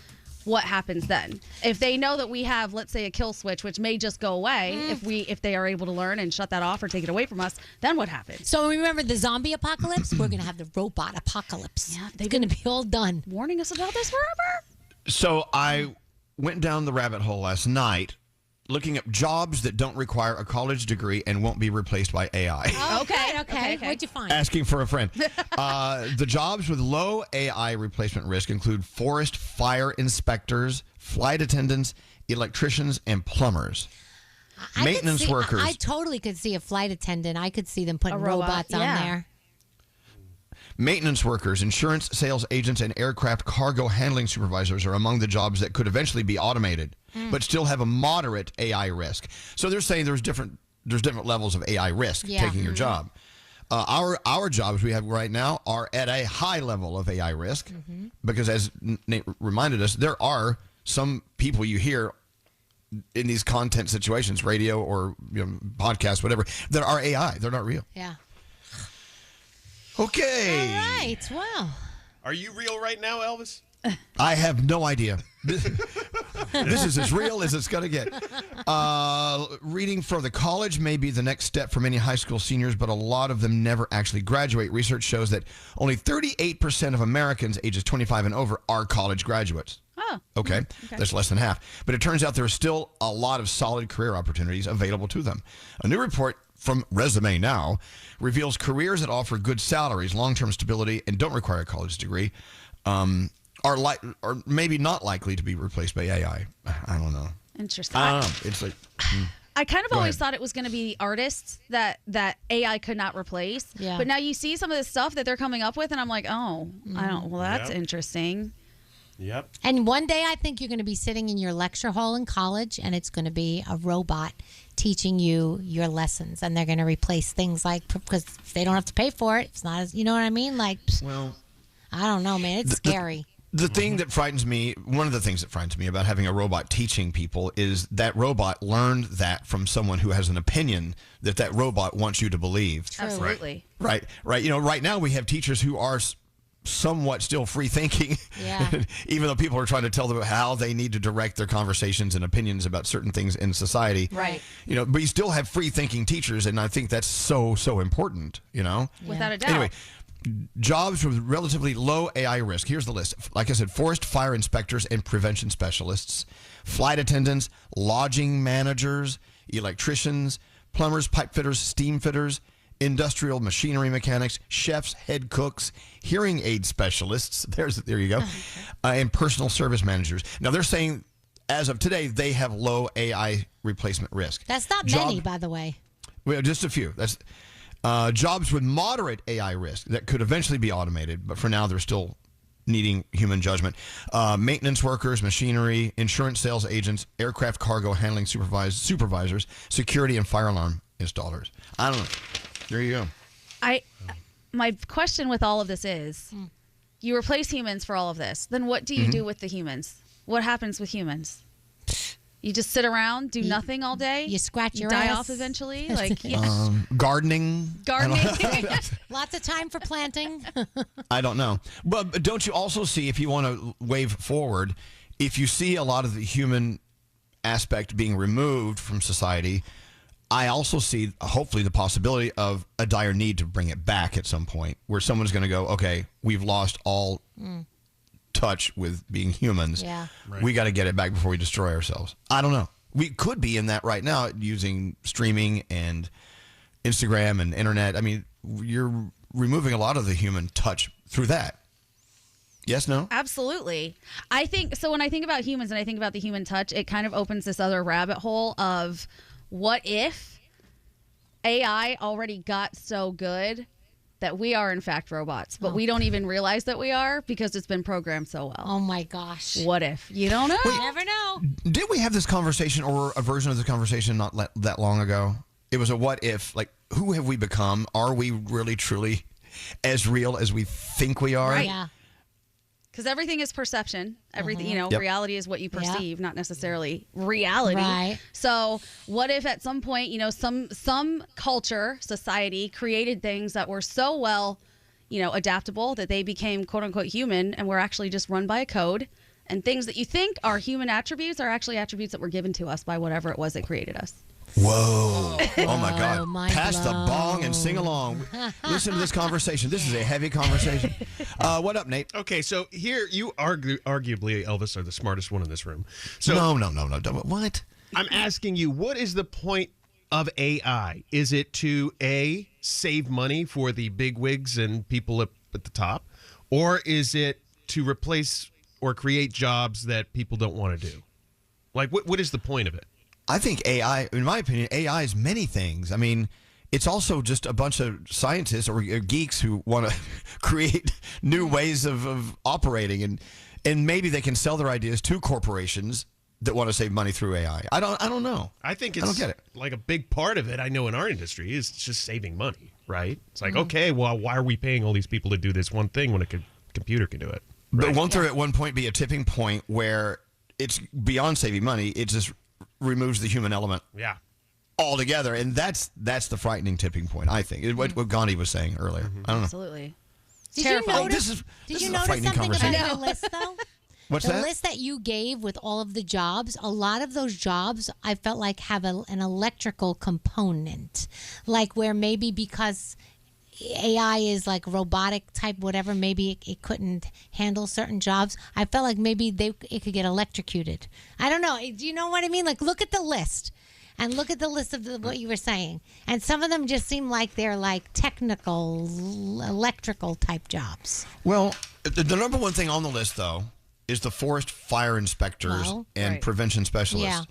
what happens then? If they know that we have, let's say, a kill switch, which may just go away if they are able to learn and shut that off or take it away from us, then what happens? So remember the zombie apocalypse? We're going to have the robot apocalypse. Yeah, it's going to be all done. Warning us about this forever? So I went down the rabbit hole last night looking up jobs that don't require a college degree and won't be replaced by AI. Oh, okay. What'd you find? Asking for a friend. The jobs with low AI replacement risk include forest fire inspectors, flight attendants, electricians, and plumbers. Maintenance workers. I totally could see a flight attendant. I could see them putting robots on there. Maintenance workers, insurance sales agents, and aircraft cargo handling supervisors are among the jobs that could eventually be automated, but still have a moderate AI risk. So they're saying there's different levels of AI risk taking your job. Our jobs we have right now are at a high level of AI risk because, as Nate reminded us, there are some people you hear in these content situations, radio or podcasts, whatever, that are AI. They're not real. Yeah. Okay. All right. Well. Are you real right now, Elvis? I have no idea. This is as real as it's going to get. Reading for the college may be the next step for many high school seniors, but a lot of them never actually graduate. Research shows that only 38% of Americans ages 25 and over are college graduates. Oh. Okay. That's less than half. But it turns out there are still a lot of solid career opportunities available to them. A new report from Resume Now reveals careers that offer good salaries, long-term stability, and don't require a college degree are maybe not likely to be replaced by AI. I don't know. Interesting. I don't know. It's like... I kind of Go always ahead. thought it was going to be artists that AI could not replace. Yeah. But now you see some of the stuff that they're coming up with, and I'm like, oh, I don't. Well, that's Yep. interesting. Yep. And one day I think you're going to be sitting in your lecture hall in college and it's going to be a robot teaching you your lessons, and they're going to replace things like, because they don't have to pay for it. It's not as, you know what I mean? Like, Well, I don't know, man. It's scary. The thing that frightens me, one of the things that frightens me about having a robot teaching people is that robot learned that from someone who has an opinion that robot wants you to believe. Absolutely. Right. You know, right now we have teachers who are somewhat still free thinking, Yeah. even though people are trying to tell them how they need to direct their conversations and opinions about certain things in society. Right. You know, but you still have free thinking teachers, and I think that's so important, you know? Without a doubt. Anyway, jobs with relatively low AI risk. Here's the list. Like I said, forest fire inspectors and prevention specialists, flight attendants, lodging managers, electricians, plumbers, pipe fitters, steam fitters, industrial machinery mechanics, chefs, head cooks, hearing aid specialists. There you go. And personal service managers. Now they're saying, as of today, they have low AI replacement risk. That's not many, by the way. Well, just a few. That's jobs with moderate AI risk that could eventually be automated, but for now they're still needing human judgment. Maintenance workers, machinery, insurance sales agents, aircraft cargo handling supervisors, security and fire alarm installers. I don't know. There you go. My question with all of this is, you replace humans for all of this. Then what do you do with the humans? What happens with humans? You just sit around, do nothing all day? You scratch your die ass. off eventually? Like, Gardening. Lots of time for planting. I don't know. But don't you also see, if you want to wave forward, if you see a lot of the human aspect being removed from society, I also see, hopefully, the possibility of a dire need to bring it back at some point, where someone's going to go, okay, we've lost all touch with being humans. Yeah. Right. We got to get it back before we destroy ourselves. I don't know. We could be in that right now using streaming and Instagram and internet. I mean, you're removing a lot of the human touch through that. Yes, no? Absolutely. I think, so when I think about humans and I think about the human touch, it kind of opens this other rabbit hole of, what if AI already got so good that we are in fact robots, but we don't even realize that we are because it's been programmed so well? Oh my gosh. What if? You don't know. You never know. Did we have this conversation, or a version of this conversation, not that long ago? It was a what if, like, who have we become? Are we really, truly as real as we think we are? Right. Yeah. Because everything is perception. Everything, Yep. reality is what you perceive, not necessarily reality. Right. So, what if at some point, some culture, society created things that were so well, adaptable that they became quote unquote human, and were actually just run by a code, and things that you think are human attributes are actually attributes that were given to us by whatever it was that created us. Whoa. Oh, my God. mind Pass the bong and sing along. Listen to this conversation. This is a heavy conversation. What up, Nate? Okay, so here you arguably, Elvis, are the smartest one in this room. So No. What? I'm asking you, what is the point of AI? Is it to, A, save money for the bigwigs and people up at the top? Or is it to replace or create jobs that people don't want to do? Like, what is the point of it? I think AI, in my opinion, AI is many things. I mean, it's also just a bunch of scientists or geeks who want to create new ways of operating, and maybe they can sell their ideas to corporations that want to save money through AI. I don't know. I think I don't get it. Like a big part of it, I know in our industry, is just saving money, right? It's like, okay, well, why are we paying all these people to do this one thing when a computer can do it? But won't there at one point be a tipping point where it's beyond saving money, it just removes the human element altogether, and that's the frightening tipping point, I think. What Gandhi was saying earlier. I don't know. Absolutely. Did you notice, this is a notice frightening something about conversation. your list, though? What's the that? list that you gave with all of the jobs, a lot of those jobs I felt like have an electrical component, like where maybe because AI is like robotic type, whatever, maybe it couldn't handle certain jobs. I felt like maybe it could get electrocuted. I don't know. Do you know what I mean? Like, look at the list. and look at the list of what you were saying. And some of them just seem like they're like technical, electrical type jobs. Well, the number one thing on the list, though, is the forest fire inspectors and prevention specialists. Yeah.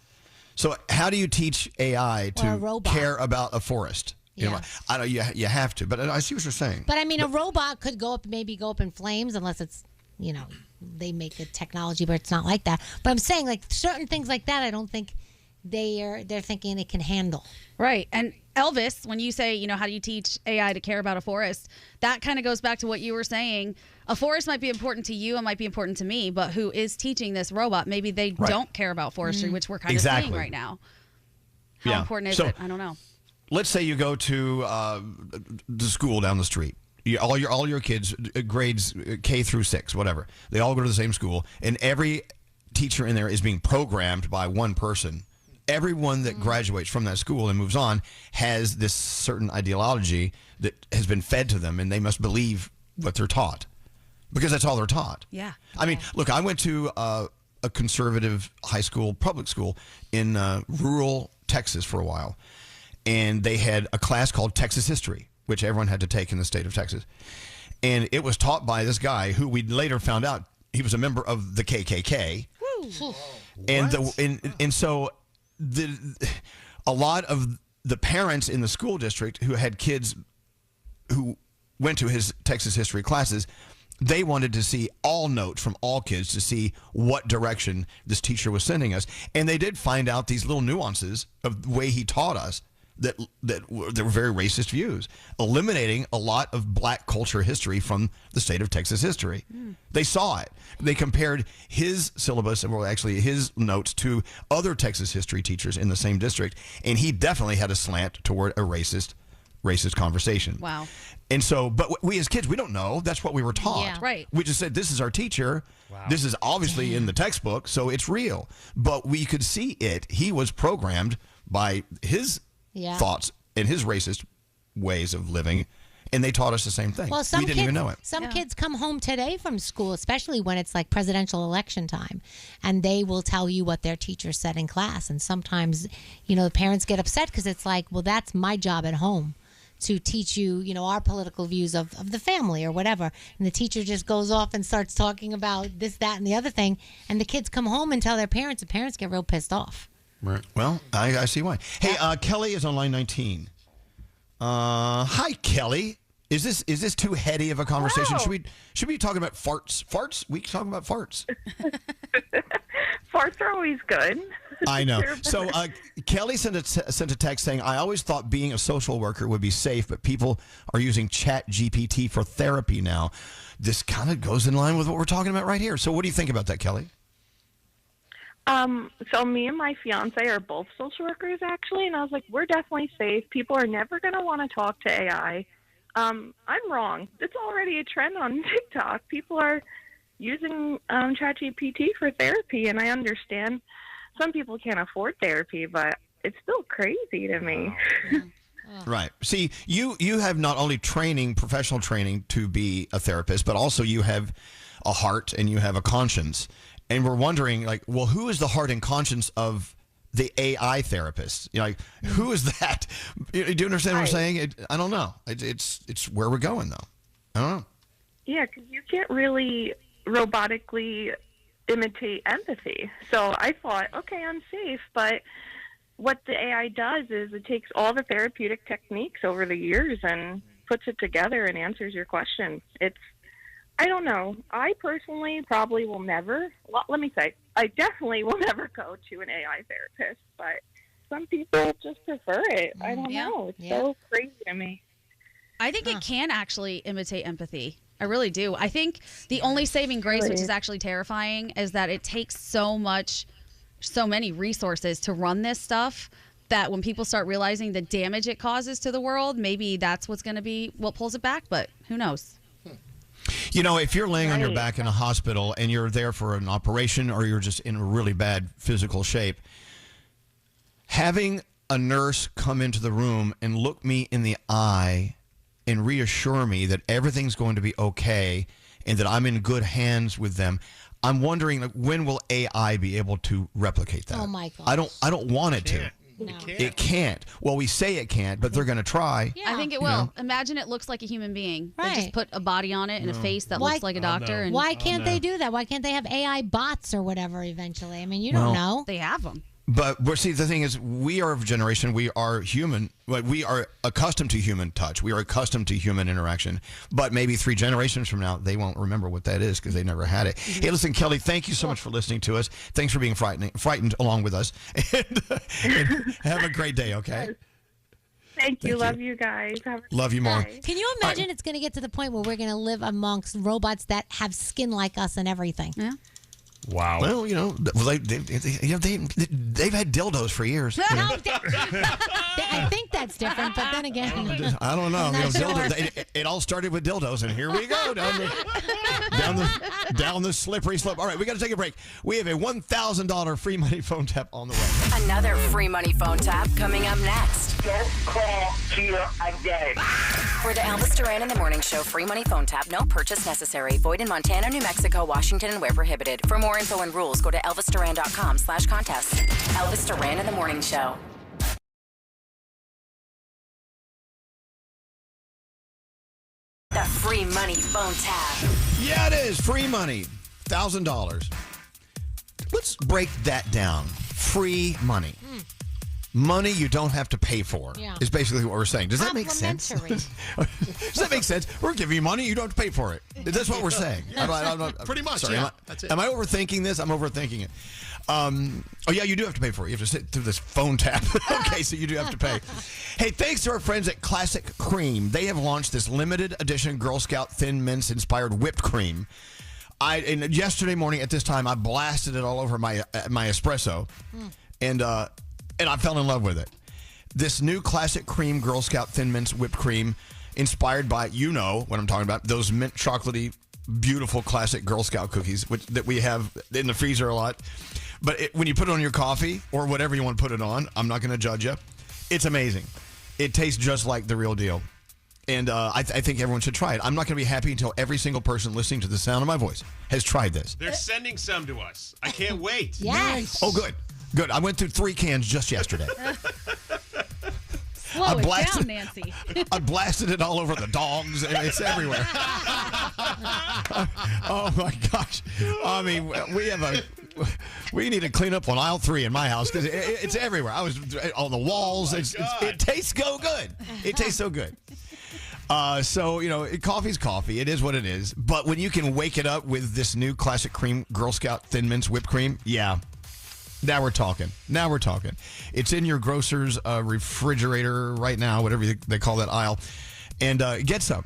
So how do you teach AI to care about a forest? You know, I know you have to, but I see what you're saying. But I mean, a robot could go up in flames unless it's, they make the technology, but it's not like that. But I'm saying like certain things like that, I don't think they're thinking it can handle. Right. And Elvis, when you say, how do you teach AI to care about a forest, that kind of goes back to what you were saying. A forest might be important to you and might be important to me, but who is teaching this robot? Maybe they don't care about forestry, which we're kind of saying right now. How important is it? I don't know. Let's say you go to the school down the street. All your kids, grades K through 6, whatever. They all go to the same school, and every teacher in there is being programmed by one person. Everyone that graduates from that school and moves on has this certain ideology that has been fed to them, and they must believe what they're taught because that's all they're taught. Yeah. I mean, look, I went to a conservative high school, public school in rural Texas for a while, and they had a class called Texas History, which everyone had to take in the state of Texas. And it was taught by this guy who we later found out he was a member of the KKK. Woo. And so a lot of the parents in the school district who had kids who went to his Texas history classes, they wanted to see all notes from all kids to see what direction this teacher was sending us. And they did find out these little nuances of the way he taught us that were very racist views, eliminating a lot of black culture history from the state of Texas history. They saw it. They compared his syllabus, well, actually his notes, to other Texas history teachers in the same district, and he definitely had a slant toward a racist conversation. Wow. And so, but we as kids, we don't know. That's what we were taught. Yeah. Right. We just said, this is our teacher. Wow. This is obviously in the textbook, so it's real. But we could see it. He was programmed by his thoughts and his racist ways of living, and they taught us the same thing. Well, we didn't even know it. Some kids come home today from school, especially when it's like presidential election time, and they will tell you what their teacher said in class. And sometimes, the parents get upset because it's like, well, that's my job at home, to teach you, our political views of the family or whatever. And the teacher just goes off and starts talking about this, that, and the other thing. And the kids come home and tell their parents. The parents get real pissed off. Right. Well, I see why. Hey, Kelly is on line 19. Hi, Kelly. Is this too heady of a conversation? Hello. Should we be talking about farts? Farts? We can talk about farts. Farts are always good. I know. So Kelly sent a text saying, I always thought being a social worker would be safe, but people are using Chat GPT for therapy now. This kind of goes in line with what we're talking about right here. So what do you think about that, Kelly? So me and my fiance are both social workers, actually, and I was like, we're definitely safe. People are never going to want to talk to AI. I'm wrong. It's already a trend on TikTok. People are using ChatGPT for therapy, and I understand some people can't afford therapy, but it's still crazy to me. Right. See, you have not only professional training to be a therapist, but also you have a heart and you have a conscience. And we're wondering, like, well, who is the heart and conscience of the AI therapist? Who is that? Do you understand what I'm saying? I don't know. It's where we're going, though. I don't know. Yeah, because you can't really robotically imitate empathy. So I thought, okay, I'm safe. But what the AI does is it takes all the therapeutic techniques over the years and puts it together and answers your questions. I don't know. I personally probably will never, let me say, I definitely will never go to an AI therapist, but some people just prefer it. I don't know. It's so crazy to me. I think it can actually imitate empathy. I really do. I think the only saving grace, which is actually terrifying, is that it takes so many resources to run this stuff that when people start realizing the damage it causes to the world, maybe that's what's going to be what pulls it back, but who knows? If you're laying on your back in a hospital and you're there for an operation or you're just in really bad physical shape, having a nurse come into the room and look me in the eye and reassure me that everything's going to be okay and that I'm in good hands with them, I'm wondering, when will AI be able to replicate that? Oh my God! I don't want it to. It can't. Well, we say it can't, but they're going to try. I think it will. Imagine it looks like a human being. They just put a body on it and a face that looks like a doctor. And Why can't they do that? Why can't they have AI bots or whatever eventually? I mean, you don't know. They have them. But see, the thing is, we are of a generation. We are human. We are accustomed to human touch. We are accustomed to human interaction. But maybe 3 generations from now, they won't remember what that is because they never had it. Hey, listen, Kelly, thank you so much for listening to us. Thanks for being frightened along with us. And have a great day. Okay. Thank you. Love you guys. Love you more. Can you imagine it's going to get to the point where we're going to live amongst robots that have skin like us and everything? Yeah. Wow. Well, they've had dildos for years. I think that's different, but then again, I don't know. I'm not sure. It all started with dildos, and here we go down the slippery slope. All right, we got to take a break. We have a $1,000 free money phone tap on the way. Another free money phone tap coming up next. Don't call here again. For the Elvis Duran in the Morning Show free money phone tap, no purchase necessary. Void in Montana, New Mexico, Washington, and where prohibited. For more info and rules, go to elvisduran.com/contest. Elvis Duran in the Morning Show. The free money phone tap. Yeah, it is free money, $1,000. Let's break that down. Free money. Money you don't have to pay for is basically what we're saying. Does that make sense? Does that make sense? We're giving you money, you don't have to pay for it. That's what we're saying. Pretty much, sorry, yeah. That's it. Am I overthinking this? I'm overthinking it. Oh, yeah, you do have to pay for it. You have to sit through this phone tap. Okay, so you do have to pay. Hey, thanks to our friends at Classic Cream. They have launched this limited edition Girl Scout Thin Mints inspired whipped cream. And yesterday morning at this time, I blasted it all over my espresso. And I fell in love with it. This new Classic Cream Girl Scout Thin Mints whipped cream, inspired by, you know what I'm talking about, those mint chocolatey, beautiful classic Girl Scout cookies that we have in the freezer a lot. But when you put it on your coffee or whatever you want to put it on, I'm not going to judge you. It's amazing. It tastes just like the real deal. And I think everyone should try it. I'm not going to be happy until every single person listening to the sound of my voice has tried this. They're sending some to us. I can't wait. Yes. Oh, good. Good. I went through 3 cans just yesterday. Slow it down, Nancy. I blasted it all over the dogs. It's everywhere. Oh, my gosh. I mean, we need to clean up on aisle 3 in my house because it's everywhere. I was on the walls. It tastes so good. It tastes so good. So, coffee's coffee. It is what it is. But when you can wake it up with this new Classic Cream Girl Scout Thin Mints whipped cream, yeah. Now we're talking. It's in your grocer's refrigerator right now, whatever they call that aisle. And get some,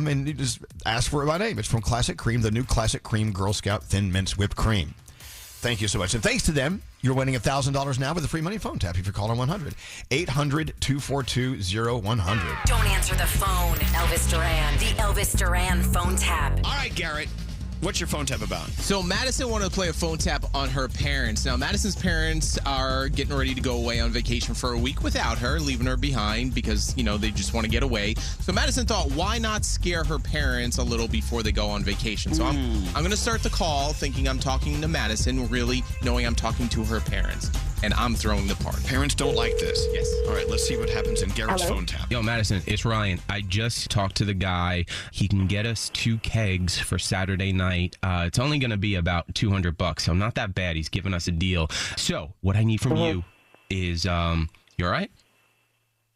and you just ask for it by name. It's from Classic Cream, the new Classic Cream Girl Scout Thin Mints whipped cream. Thank you so much. And thanks to them, you're winning $1,000 now with a free money phone tap if you're calling 1-800-242-0100. Don't answer the phone. Elvis Duran. The Elvis Duran phone tap. All right, Garrett. What's your phone tap about? So Madison wanted to play a phone tap on her parents. Now, Madison's parents are getting ready to go away on vacation for a week without her, leaving her behind because, they just want to get away. So Madison thought, why not scare her parents a little before they go on vacation? So I'm going to start the call thinking I'm talking to Madison, really knowing I'm talking to her parents. And I'm throwing the party. Parents don't like this. Yes. All right, let's see what happens in Garrett's phone tap. Yo, Madison, it's Ryan. I just talked to the guy. He can get us 2 kegs for Saturday night. It's only going to be about $200, so not that bad. He's giving us a deal. So what I need from you is, you all right?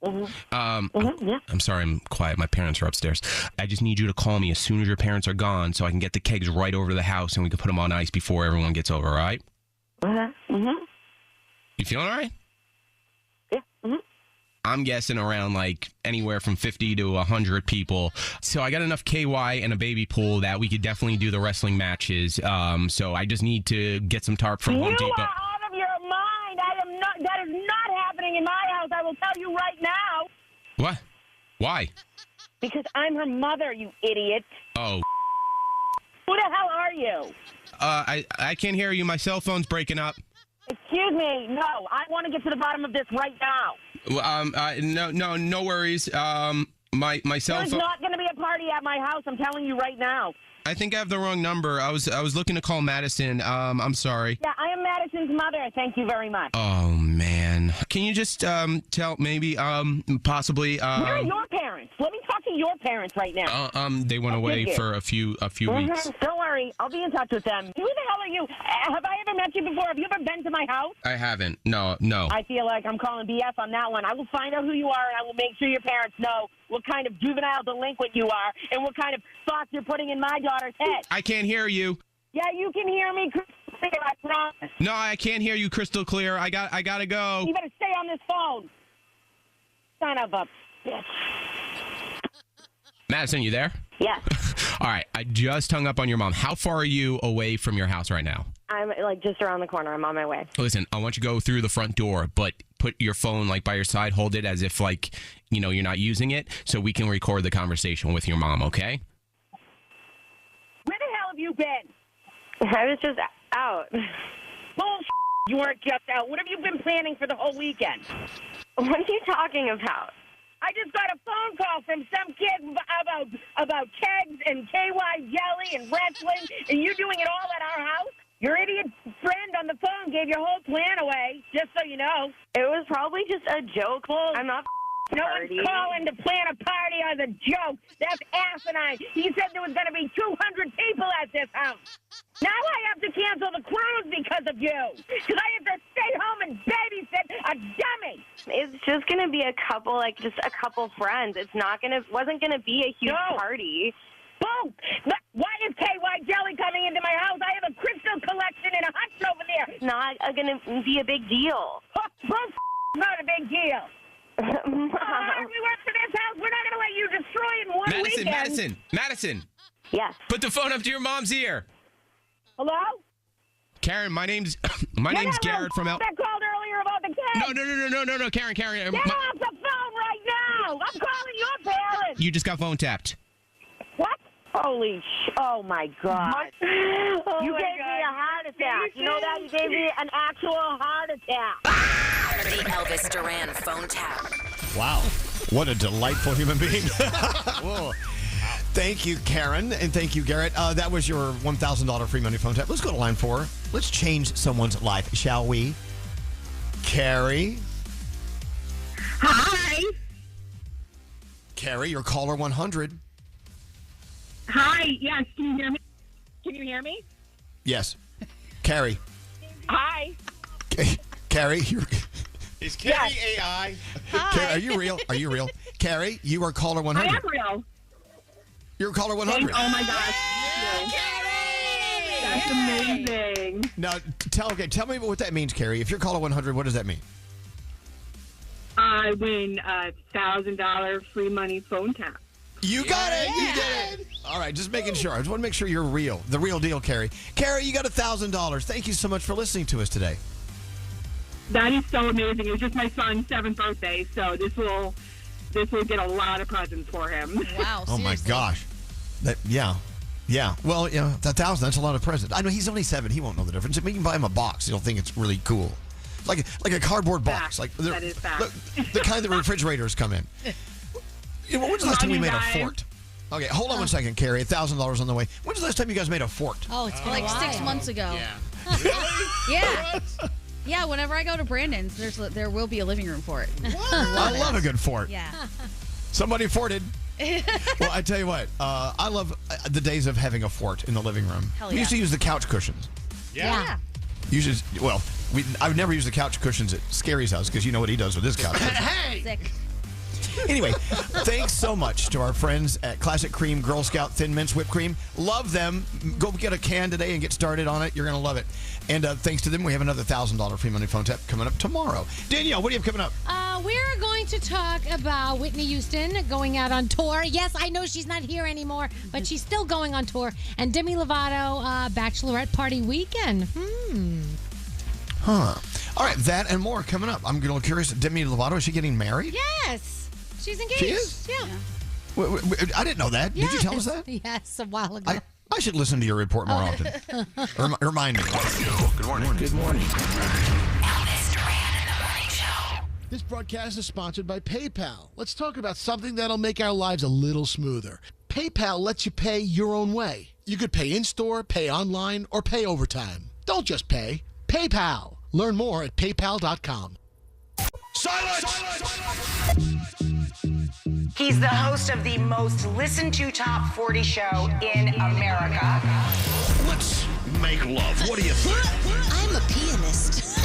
Yeah. I'm sorry, I'm quiet. My parents are upstairs. I just need you to call me as soon as your parents are gone so I can get the kegs right over to the house and we can put them on ice before everyone gets over, all right? You feeling all right? Yeah. I'm guessing around anywhere from 50 to 100 people. So I got enough KY and a baby pool that we could definitely do the wrestling matches. So I just need to get some tarp from Home Depot. You are out of your mind. That is not happening in my house. I will tell you right now. What? Why? Because I'm her mother, you idiot. Oh. Who the hell are you? I can't hear you. My cell phone's breaking up. Excuse me. No, I want to get to the bottom of this right now. No worries. My cell There's phone. not going to be a party at my house. I'm telling you right now. I think I have the wrong number. I was looking to call Madison. I'm sorry. Yeah, I am Madison's mother. Thank you very much. Oh man. Can you just tell maybe possibly Where are your parents? Let me talk to your parents right now. they went away for a few weeks. Don't worry. I'll be in touch with them. Who the hell are you? Have I ever met you before? Have you ever been to my house? I haven't. No. I feel like I'm calling BS on that one. I will find out who you are, and I will make sure your parents know what kind of juvenile delinquent you are and what kind of thoughts you're putting in my daughter's head. I can't hear you. Yeah, you can hear me crystal clear, I promise. No, I can't hear you crystal clear. I gotta go. You better stay on this phone. Son of a bitch. Madison, you there? Yes. All right, I just hung up on your mom. How far are you away from your house right now? I'm like just around the corner. I'm on my way. Listen, I want you to go through the front door, but put your phone like by your side, hold it as if like, you're not using it, so we can record the conversation with your mom, okay? Where the hell have you been? I was just out. Bullshit. You weren't just out. What have you been planning for the whole weekend? What are you talking about? I just got a phone call from some kid about kegs and KY jelly and wrestling, and you doing it all at our house? Your idiot friend on the phone gave your whole plan away, just so you know. It was probably just a joke. I'm not No one's calling to plan a party as a joke. That's asinine. He said there was going to be 200 people at this house. Now I have to cancel the cruise because of you. Because I have to stay home and babysit a dummy. It's just going to be just a couple friends. Wasn't going to be a huge party. Boom! Why is KY jelly coming into my house? I have a crystal collection in a hut over there. It's not going to be a big deal. Not a big deal. We work for this house. We're not going to let you destroy it in one weekend. Madison. Yes. Put the phone up to your mom's ear. Hello? Karen, my name's Garrett from that called earlier about the kids. No, Karen. Get off the phone right now. I'm calling your parents. You just got phone tapped. What? Holy oh my God. You gave me a heart attack. You know that? You gave me an actual heart attack. The Elvis Duran phone tap. Wow. What a delightful human being. Whoa. Thank you, Karen, and thank you, Garrett. That was your $1,000 free money phone tap. Let's go to line 4. Let's change someone's life, shall we? Carrie. Hi. Carrie, you're caller 100. Hi. Yes. Can you hear me? Can you hear me? Yes. Carrie. Hi. Carrie, Is Carrie Yes. AI? Hi. Carrie, are you real? Carrie, you are caller 100. I am real. You're caller 100. Oh my gosh. That's amazing. Now, tell me what that means, Carrie. If you're caller 100, what does that mean? I win a $1,000 free money phone tap. You got it. You did it. All right, just making sure. I just want to make sure you're real. The real deal, Carrie. Carrie, you got $1,000. Thank you so much for listening to us today. That is so amazing. It was just my son's 7th birthday, so this will get a lot of presents for him. Wow. Oh my gosh. Yeah. Well, that $1,000. That's a lot of presents. I know he's only 7. He won't know the difference. If you can buy him a box, he'll think it's really cool. Like a cardboard box. That is fact. The kind that refrigerators come in. When's the last time we made a fort? Okay, hold on one second, Carrie. $1,000 on the way. When's the last time you guys made a fort? Oh, it's been like a while. 6 months ago. Yeah. Yeah. Yeah, whenever I go to Brandon's, there will be a living room for it. I love a good fort. Yeah. Somebody forted. Well, I tell you what, I love the days of having a fort in the living room. Hell We used to use the couch cushions. Yeah. I've never used the couch cushions at Skeery's house because you know what he does with his couch. Sick. Anyway, thanks so much to our friends at Classic Cream Girl Scout Thin Mints Whipped Cream. Love them. Go get a can today and get started on it. You're going to love it. And thanks to them, we have another $1,000 free money phone tap coming up tomorrow. Danielle, what do you have coming up? We're going to talk about Whitney Houston going out on tour. Yes, I know she's not here anymore, but she's still going on tour. And Demi Lovato, bachelorette party weekend. Huh. All right, that and more coming up. I'm a little curious. Demi Lovato, is she getting married? Yes. She's engaged. She is? Yeah. I didn't know that. Did you tell us that? Yes, a while ago. I should listen to your report more often. Remind me. Good morning. Good morning. Elvis Duran in the Morning Show. This broadcast is sponsored by PayPal. Let's talk about something that'll make our lives a little smoother. PayPal lets you pay your own way. You could pay in-store, pay online, or pay overtime. Don't just pay. PayPal. Learn more at paypal.com. He's the host of the most listened to top 40 show in America. Let's make love. What do you think? I'm a pianist.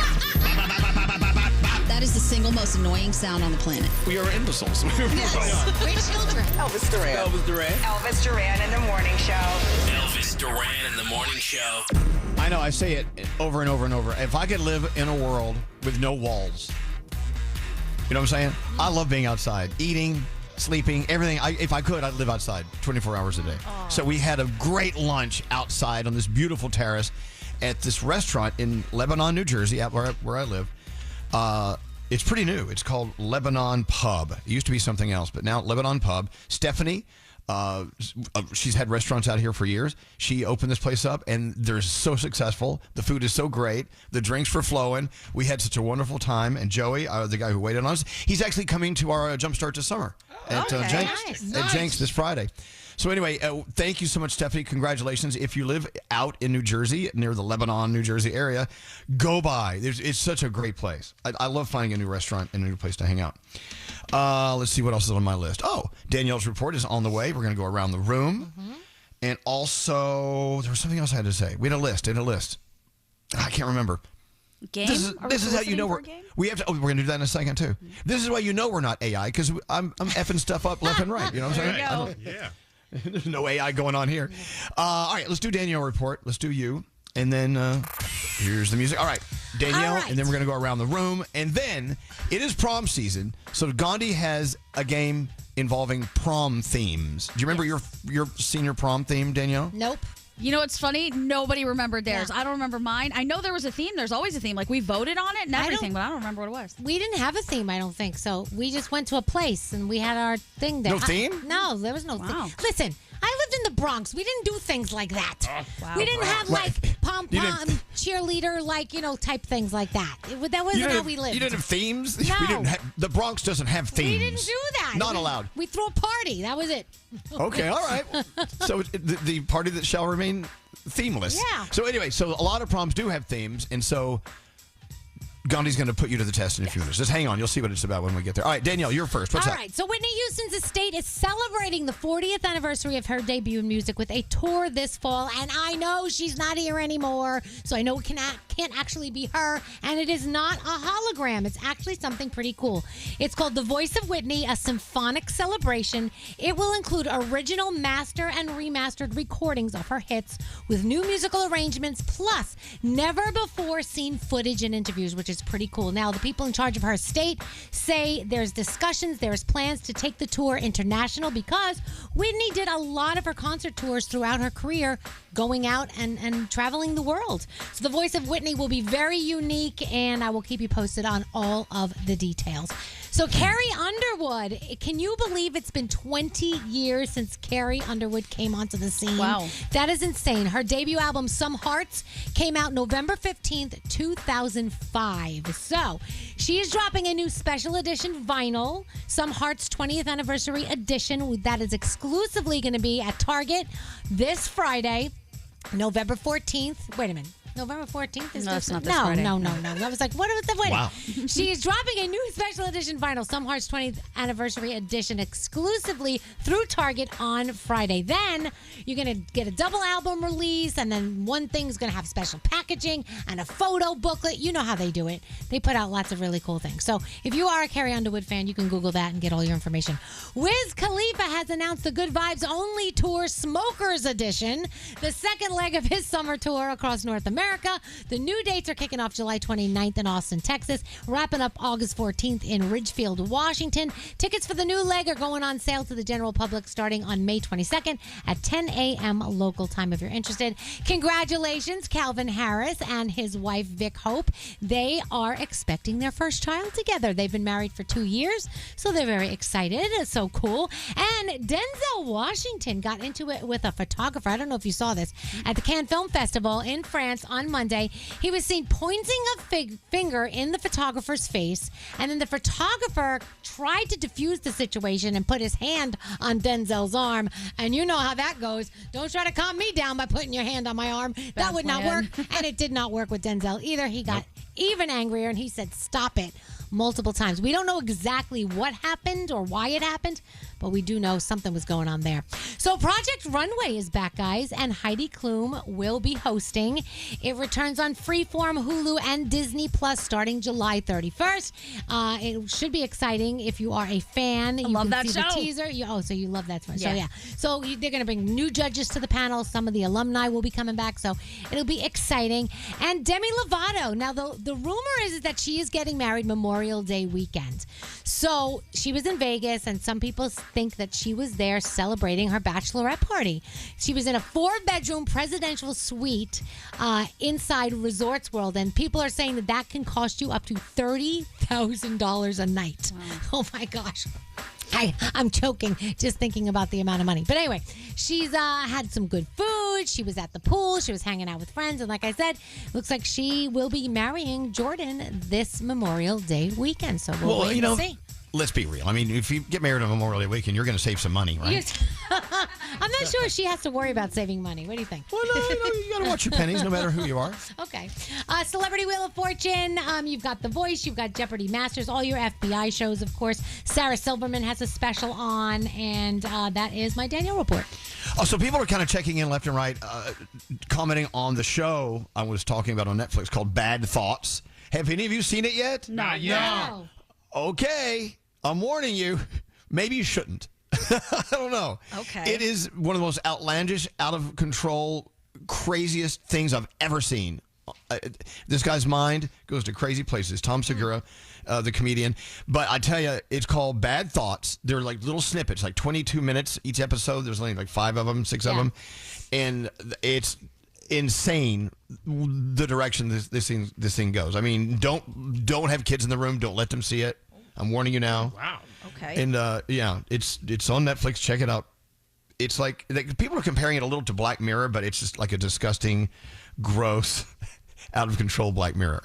That is the single most annoying sound on the planet. We are imbeciles. Yes. We're children. Elvis Duran. Elvis Duran. Elvis Duran in the morning show. Elvis Duran in the morning show. I know, I say it over and over and over. If I could live in a world with no walls, you know what I'm saying? I love being outside, eating, sleeping, everything. If I could, I'd live outside 24 hours a day. So we had a great lunch outside on this beautiful terrace at this restaurant in Lebanon, New Jersey, out where I live. It's pretty new. It's called Lebanon Pub. It used to be something else, but now Lebanon Pub. Stephanie, she's had restaurants out here for years. She opened this place up, and they're so successful. The food is so great. The drinks were flowing. We had such a wonderful time. And Joey, the guy who waited on us, he's actually coming to our Jumpstart to Summer at Jenks this Friday. So anyway, thank you so much, Stephanie. Congratulations. If you live out in New Jersey, near the Lebanon, New Jersey area, go by. It's such a great place. I love finding a new restaurant and a new place to hang out. Let's see what else is on my list. Oh, Danielle's report is on the way. We're going to go around the room. And also, there was something else I had to say. We had a list. I can't remember. Game? This is how you know we're going to do that in a second too. This is why you know we're not AI, because I'm effing stuff up left and right. You know what I'm saying? Yeah. There's no AI going on here. All right, let's do Danielle report. Let's do you. And then here's the music. All right, Danielle, and then we're going to go around the room. And then it is prom season. So Gandhi has a game involving prom themes. Do you remember your senior prom theme, Danielle? Nope. You know what's funny? Nobody remembered theirs. I don't remember mine. I know there was a theme. There's always a theme. Like, we voted on it and everything, but I don't remember what it was. We didn't have a theme, I don't think. So we just went to a place and we had our thing there. No theme? No, there was no theme. Listen, I lived in the Bronx. We didn't do things like that. We didn't have like pom-pom, cheerleader, type things like that. That wasn't how we lived. You didn't have themes? No. The Bronx doesn't have themes. We didn't do that. Not allowed. We threw a party. That was it. Okay, all right. So the party that shall remain themeless. Yeah. So anyway, so a lot of proms do have themes, and so Gandhi's going to put you to the test in a few minutes. Just hang on. You'll see what it's about when we get there. All right, Danielle, you're first. What's All up? right. So Whitney Houston's estate is celebrating the 40th anniversary of her debut in music with a tour this fall. And I know she's not here anymore, so I know it can't actually be her. And it is not a hologram. It's actually something pretty cool. It's called The Voice of Whitney, a symphonic celebration. It will include original master and remastered recordings of her hits with new musical arrangements, plus never before seen footage and interviews, which is pretty cool. Now, the people in charge of her estate say there's discussions, there's plans to take the tour international because Whitney did a lot of her concert tours throughout her career, going out and traveling the world. So the Voice of Whitney will be very unique, and I will keep you posted on all of the details. So Carrie Underwood, can you believe it's been 20 years since Carrie Underwood came onto the scene? Wow. That is insane. Her debut album, Some Hearts, came out November 15th, 2005. So she is dropping a new special edition vinyl, Some Hearts 20th Anniversary Edition, that is exclusively going to be at Target this Friday, November 14th. Wait a minute. November 14th is no, this? it's not this Friday. No. I was like, what was the wait? Wow. She is dropping a new special edition vinyl, Some Hearts 20th Anniversary Edition, exclusively through Target on Friday. Then you're going to get a double album release, and then one thing's going to have special packaging and a photo booklet. You know how they do it. They put out lots of really cool things. So if you are a Carrie Underwood fan, you can Google that and get all your information. Wiz Khalifa has announced the Good Vibes Only Tour Smokers Edition, the second leg of his summer tour across North America. The new dates are kicking off July 29th in Austin, Texas, wrapping up August 14th in Ridgefield, Washington. Tickets for the new leg are going on sale to the general public starting on May 22nd at 10 a.m. local time if you're interested. Congratulations, Calvin Harris and his wife, Vic Hope. They are expecting their first child together. They've been married for 2 years, so they're very excited. It's so cool. And Denzel Washington got into it with a photographer. I don't know if you saw this. At the Cannes Film Festival in France on on Monday. He was seen pointing a finger in the photographer's face, and then the photographer tried to defuse the situation and put his hand on Denzel's arm. And you know how that goes. Don't try to calm me down by putting your hand on my arm. That would not work. And it did not work with Denzel either. He got even angrier, and he said, "Stop it," multiple times. We don't know exactly what happened or why it happened, but we do know something was going on there. So Project Runway is back, guys, and Heidi Klum will be hosting. It returns on Freeform, Hulu, and Disney Plus starting July 31st. It should be exciting if you are a fan. You love can that see show. the teaser. So you love that show. Yeah. So they're going to bring new judges to the panel. Some of the alumni will be coming back, so it'll be exciting. And Demi Lovato. Now, the rumor is that she is getting married Memorial Day weekend. So she was in Vegas, and some people think that she was there celebrating her bachelorette party. She was in a 4-bedroom presidential suite inside Resorts World, and people are saying that can cost you up to $30,000 a night. Wow. Oh my gosh. I'm choking just thinking about the amount of money. But anyway, she's had some good food. She was at the pool. She was hanging out with friends. And like I said, looks like she will be marrying Jordan this Memorial Day weekend. So we'll wait and see. Let's be real. I mean, if you get married on Memorial Day weekend, you're going to save some money, right? Yes. I'm not sure she has to worry about saving money. What do you think? Well, no, you got to watch your pennies no matter who you are. Okay. Celebrity Wheel of Fortune. You've got The Voice. You've got Jeopardy Masters. All your FBI shows, of course. Sarah Silverman has a special on. And that is my Danielle report. Oh, so people are kind of checking in left and right, commenting on the show I was talking about on Netflix called Bad Thoughts. Have any of you seen it yet? Not yet. No. Okay. I'm warning you. Maybe you shouldn't. I don't know. Okay. It is one of the most outlandish, out of control, craziest things I've ever seen. This guy's mind goes to crazy places. Tom Segura, the comedian. But I tell you, it's called Bad Thoughts. They're like little snippets, like 22 minutes each episode. There's only like 5 of them, 6 of them. And it's insane the direction this thing goes. I mean, don't have kids in the room. Don't let them see it. I'm warning you now. Wow. Okay. And it's on Netflix. Check it out. It's like people are comparing it a little to Black Mirror, but it's just like a disgusting, gross, out of control Black Mirror.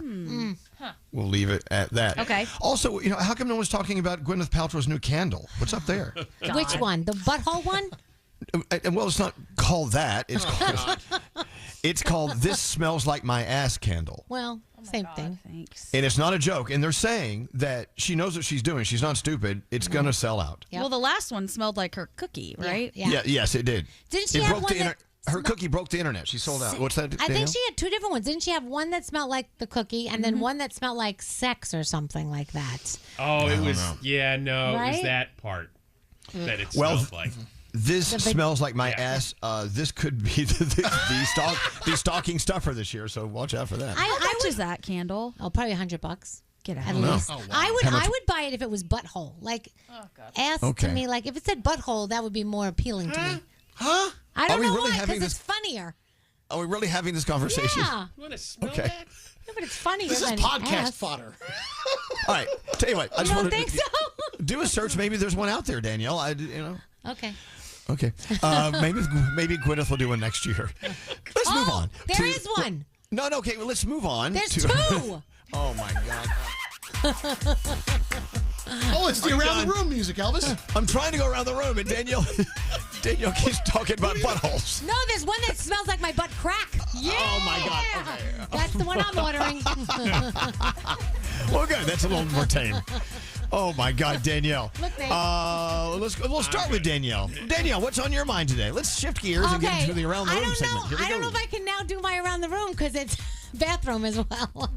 We'll leave it at that. Okay. Also, how come no one's talking about Gwyneth Paltrow's new candle? What's up there? Which one? The butthole one? Well, it's not called that. It's called This Smells Like My Ass Candle. Well, same thing. Thanks. And it's not a joke. And they're saying that she knows what she's doing. She's not stupid. It's going to sell out. Well, the last one smelled like her cookie, right? Yeah. Yes, it did. Didn't she It have broke one the Her cookie broke the internet. She sold out. What's that, I Danielle? think she had 2 different ones. Didn't she have one that smelled like the cookie and then one that smelled like sex or something like that? Oh, it was, know. it was Right? that part that it Well, smelled like. This smells like my ass. This could be the stocking stuffer this year, so watch out for that. How much is that candle? Oh, probably $100. Get out. At don't know. least. Oh, wow. I How much- would buy it if it was butthole. Like ass Okay. to me. Like if it said butthole, that would be more appealing to me. Huh? I don't Are we know really why, having because this? it's funnier. Are we really having this conversation? Yeah. You want to smell Okay. that? No, but it's funnier This is than podcast ass. fodder. All right. Tell you what. I You just don't want think so? do a search. Maybe there's one out there, Danielle. Okay. Okay. Maybe Gwyneth will do one next year. Let's move on. There is one. No. Okay. Well, let's move on. There's to, 2. Oh my God. Oh, it's the around the room music, Elvis. I'm trying to go around the room, and Danielle keeps talking about buttholes. No, there's one that smells like my butt crack. Yeah. Oh my God. Okay. That's the one I'm ordering. Well, good. That's a little more tame. Oh my God, Danielle. Look, Nate. We'll start with Danielle. Danielle, what's on your mind today? Let's shift gears and get into the around the room segment. Here we I don't go. know if I can now do my around the room because it's bathroom as well.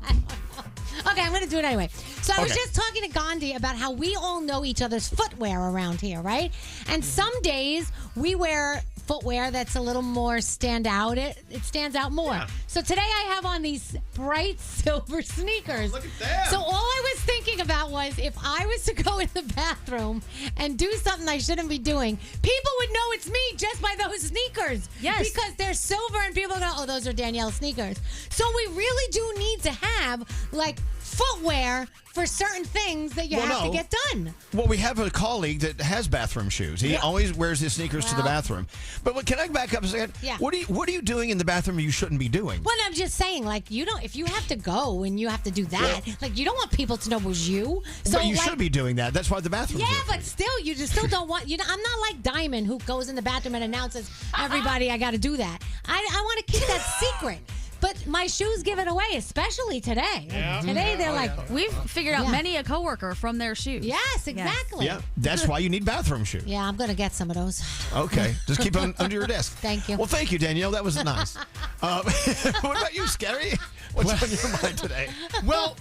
Okay, I'm going to do it anyway. So I was Okay. just talking to Gandhi about how we all know each other's footwear around here, right? And some days we wear footwear that's a little more stand out. It stands out more. Yeah. So today I have on these bright silver sneakers. Look at that. So all I was thinking about was if I was to go in the bathroom and do something I shouldn't be doing, people would know it's me just by those sneakers. Yes. Because they're silver and people go, oh, those are Danielle's sneakers. So we really do need to have like footwear for certain things that you have to get done. Well, we have a colleague that has bathroom shoes. He always wears his sneakers to the bathroom. But can I back up a second? Yeah. What are you doing in the bathroom you shouldn't be doing? Well, I'm just saying, like, you don't. If you have to go and you have to do that, like, you don't want people to know it was you. So But you like, should be doing that. That's why the bathroom. Yeah, but still, you just still don't want. I'm not like Diamond, who goes in the bathroom and announces, "Everybody, I got to do that." I want to keep that secret. But my shoes give it away, especially today. Yeah. Today they're like, we've figured out many a coworker from their shoes. Yes, exactly. Yeah, that's why you need bathroom shoes. Yeah, I'm going to get some of those. Okay, just keep them under your desk. Thank you. Well, thank you, Danielle. That was nice. What about you, Skeery? What's on your mind today? Well,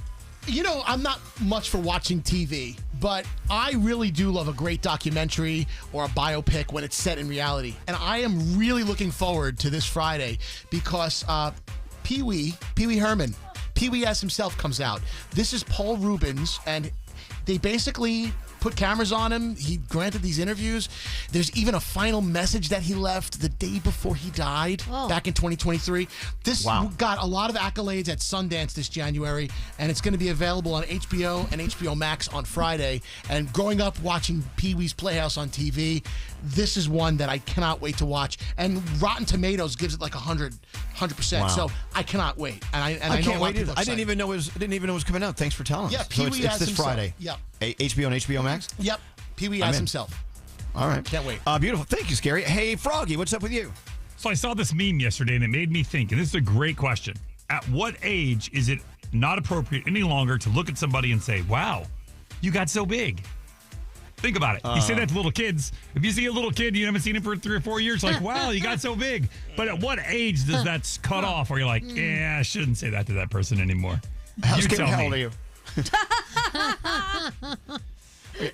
I'm not much for watching TV, but I really do love a great documentary or a biopic when it's set in reality. And I am really looking forward to this Friday because Pee Wee Herman, Pee Wee as himself comes out. This is Paul Rubens, and they basically put cameras on him. He granted these interviews. There's even a final message that he left the day before he died back in 2023. This got a lot of accolades at Sundance this January, and it's going to be available on HBO and HBO Max on Friday. And growing up watching Pee-wee's Playhouse on TV, this is one that I cannot wait to watch. And Rotten Tomatoes gives it like 100%. Wow. So I cannot wait. And I I know can't a lot wait. of people are I didn't excited. even know it was coming out. Thanks for telling us. Yeah, So Pee-wee it's as this himself. Friday. Yep. HBO and HBO Max. Yep. Pee-wee I'm as in. himself. All right. Can't wait. Beautiful. Thank you, Skeery. Hey, Froggy, what's up with you? So I saw this meme yesterday, and it made me think, and this is a great question. At what age is it not appropriate any longer to look at somebody and say, wow, you got so big? Think about it. You say that to little kids. If you see a little kid, you haven't seen him for 3 or 4 years, like, wow, you got so big. But at what age does that cut off where you're like, yeah, I shouldn't say that to that person anymore? How You tell old me. are you?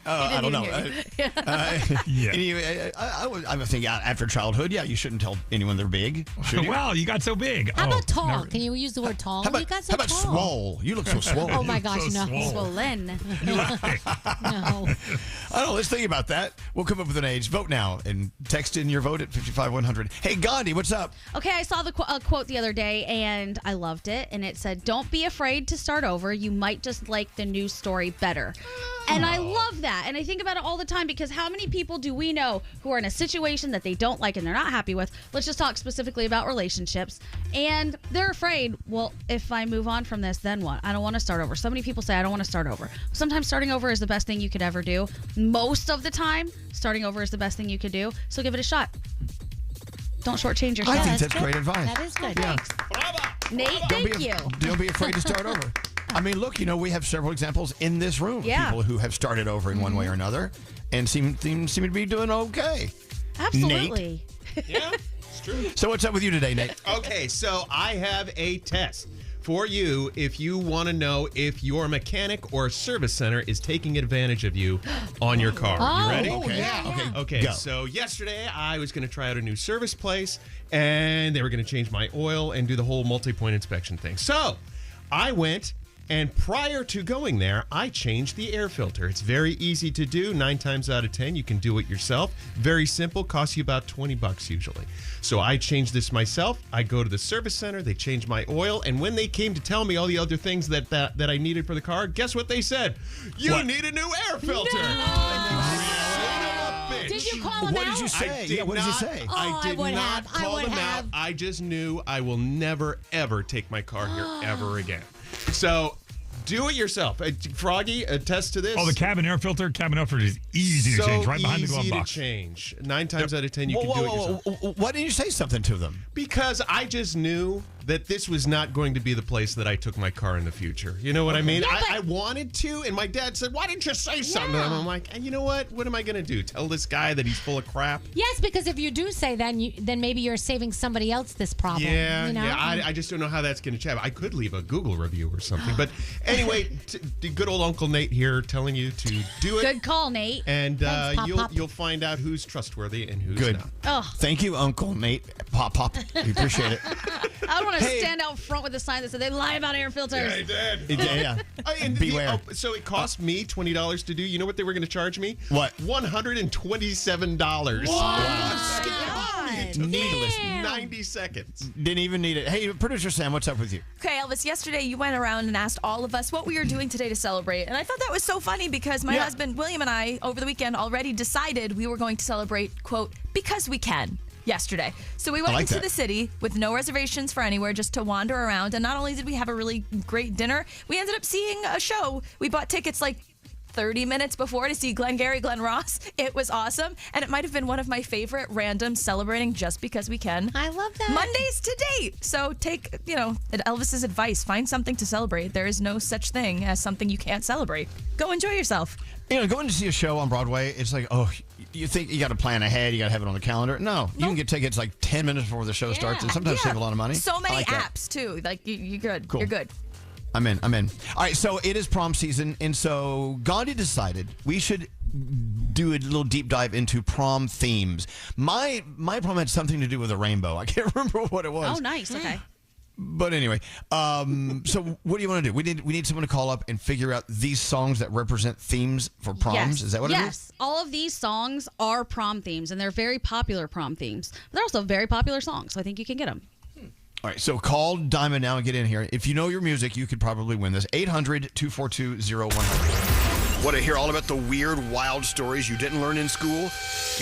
I don't know. Yeah. I would think after childhood, you shouldn't tell anyone they're big. Should you? Wow, you got so big. How about tall? never- Can you use the word tall? How about, you got so how about tall. swole? You look so swole. Oh my gosh, so no. swole. Swollen. No. I don't know. Let's think about that. We'll come up with an age. Vote now and text in your vote at 55100. Hey, Gandhi, what's up? Okay, I saw the quote the other day and I loved it. And it said, "Don't be afraid to start over. You might just like the new story better." And I love that. And I think about it all the time because how many people do we know who are in a situation that they don't like and they're not happy with? Let's just talk specifically about relationships. And they're afraid, well, if I move on from this, then what? I don't want to start over. So many people say, I don't want to start over. Sometimes starting over is the best thing you could ever do. Most of the time, starting over is the best thing you could do. So give it a shot. Don't shortchange yourself. I think that's great advice. That is good. Yeah. Nate, thank you. Don't be afraid to start over. I mean, look, we have several examples in this room of Yeah. people who have started over in one way or another and seem to be doing okay. Absolutely. Yeah, it's true. So what's up with you today, Nate? Okay, so I have a test for you if you want to know if your mechanic or service center is taking advantage of you on your car. You ready? Okay. Yeah. Okay, Go. so yesterday I was going to try out a new service place, and they were going to change my oil and do the whole multi-point inspection thing. So I went, and prior to going there, I changed the air filter. It's very easy to do. 9 times out of 10, you can do it yourself. Very simple. Costs you about $20 usually. So I changed this myself. I go to the service center. They change my oil. And when they came to tell me all the other things that I needed for the car, guess what they said? You need a new air filter. Did you call him What out? did you say? I did What did you not- say? Oh, I I did would not have. I call would them have. out. I just knew I will never, ever take my car here ever again. So do it yourself. Froggy, attest to this. Oh, the cabin air filter is easy to change right behind the glove easy to box. change. 9 times out of 10, you can do it yourself. Why didn't you say something to them? Because I just knew that this was not going to be the place that I took my car in the future. You know what I mean? Yeah, but- I wanted to, and my dad said, why didn't you say something? Yeah. And I'm like, you know what? What am I going to do? Tell this guy that he's full of crap? Yes, because if you do say that, then maybe you're saving somebody else this problem. Yeah, you know? yeah. I just don't know how that's going to chat. I could leave a Google review or something. But anyway, good old Uncle Nate here telling you to do it. Good call, Nate. And Thanks, Pop, Pop. you'll find out who's trustworthy and who's Good. not. Oh, Thank you, Uncle Nate. Pop. We appreciate it. I don't want want to stand out front with a sign that said they lie about air filters. Yeah, I did. And Beware. So it cost me $20 to do. You know what they were going to charge me? What? $127. Needless. 90 seconds. Didn't even need it. Hey, producer Sam, what's up with you? Okay, Elvis, yesterday you went around and asked all of us what we were doing today to celebrate. And I thought that was so funny because my husband, William, and I, over the weekend, already decided we were going to celebrate, quote, because we can. Yesterday. So we went into the city with no reservations for anywhere, just to wander around. And not only did we have a really great dinner, we ended up seeing a show. We bought tickets like 30 minutes before to see Glenn Ross. It was awesome. And it might have been one of my favorite random celebrating just because we can. I love that. Mondays to date. So take, Elvis's advice. Find something to celebrate. There is no such thing as something you can't celebrate. Go enjoy yourself. Going to see a show on Broadway, it's like, you think you got to plan ahead, you got to have it on the calendar. No, you can get tickets like 10 minutes before the show starts and sometimes save a lot of money. So many like apps, too. Like, you're good. Cool. You're good. I'm in. All right, so it is prom season, and so Gandhi decided we should do a little deep dive into prom themes. My prom had something to do with a rainbow. I can't remember what it was. Oh, nice. Okay. But anyway, so what do you want to do? We need someone to call up and figure out these songs that represent themes for proms. Yes. Is that what it is? Yes. All of these songs are prom themes, and they're very popular prom themes. But they're also very popular songs, so I think you can get them. All right, so call Diamond now and get in here. If you know your music, you could probably win this. 800-242-0100. Want to hear all about the weird, wild stories you didn't learn in school?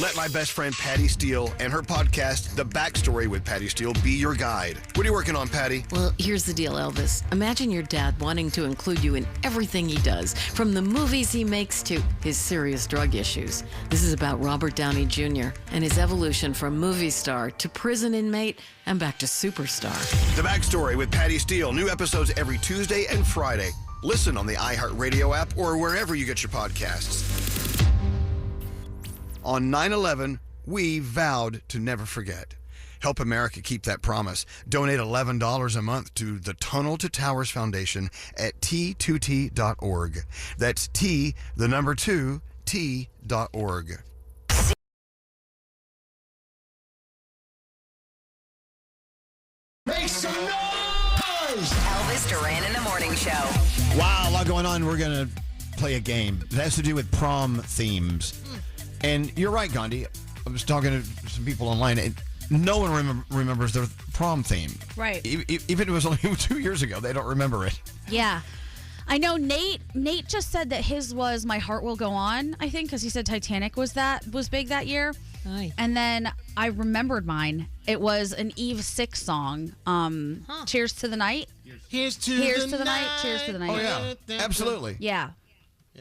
Let my best friend Patty Steele and her podcast, The Backstory with Patty Steele, be your guide. What are you working on, Patty? Well, here's the deal, Elvis. Imagine your dad wanting to include you in everything he does, from the movies he makes to his serious drug issues. This is about Robert Downey Jr. and his evolution from movie star to prison inmate and back to superstar. The Backstory with Patty Steele. New episodes every Tuesday and Friday. Listen on the iHeartRadio app or wherever you get your podcasts. On 9/11, we vowed to never forget. Help America keep that promise. Donate $11 a month to the Tunnel to Towers Foundation at T2T.org. That's T, the number 2, T.org. Make some noise! Elvis Duran in the Morning Show. Wow, a lot going on. We're going to play a game. It has to do with prom themes. And you're right, Gandhi. I was talking to some people online. And no one remembers their prom theme. Right. Even if it was only 2 years ago, they don't remember it. Yeah. I know Nate just said that his was My Heart Will Go On, I think, because he said Titanic was big that year. Aye. And then I remembered mine. It was an Eve 6 song. Cheers to the Night. Here's to the night. Cheers to the night. Oh, yeah. Absolutely. Yeah.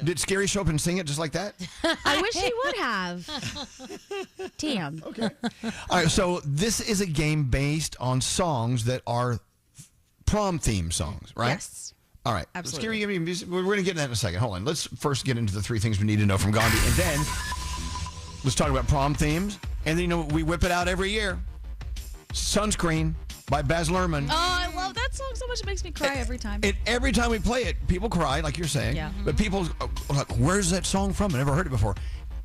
Did Skeery show up and sing it just like that? I wish he would have. Damn. Okay. All right, so this is a game based on songs that are prom theme songs, right? Yes. All right. Absolutely. Skeery, we're going to get into that in a second. Hold on. Let's first get into the 3 things we need to know from Gandhi, and then let's talk about prom themes. And then, we whip it out every year. Sunscreen by Baz Luhrmann. Oh, I love that song so much. It makes me cry every time. And every time we play it, people cry, like you're saying. Yeah. But people are like, where's that song from? I never heard it before.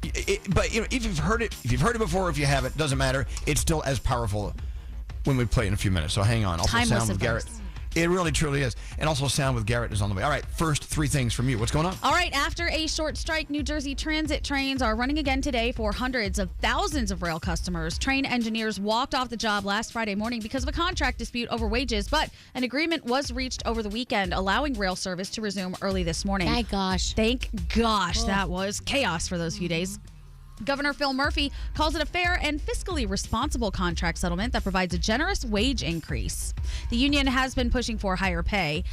But if you've heard it before, if you haven't, doesn't matter. It's still as powerful when we play it in a few minutes. So hang on. Also, Timeless sound with Garrett. It really, truly is. And also, sound with Garrett is on the way. All right, first 3 things from you. What's going on? All right, after a short strike, New Jersey transit trains are running again today for hundreds of thousands of rail customers. Train engineers walked off the job last Friday morning because of a contract dispute over wages, but an agreement was reached over the weekend, allowing rail service to resume early this morning. Thank gosh. That was chaos for those few days. Governor Phil Murphy calls it a fair and fiscally responsible contract settlement that provides a generous wage increase. The union has been pushing for higher pay.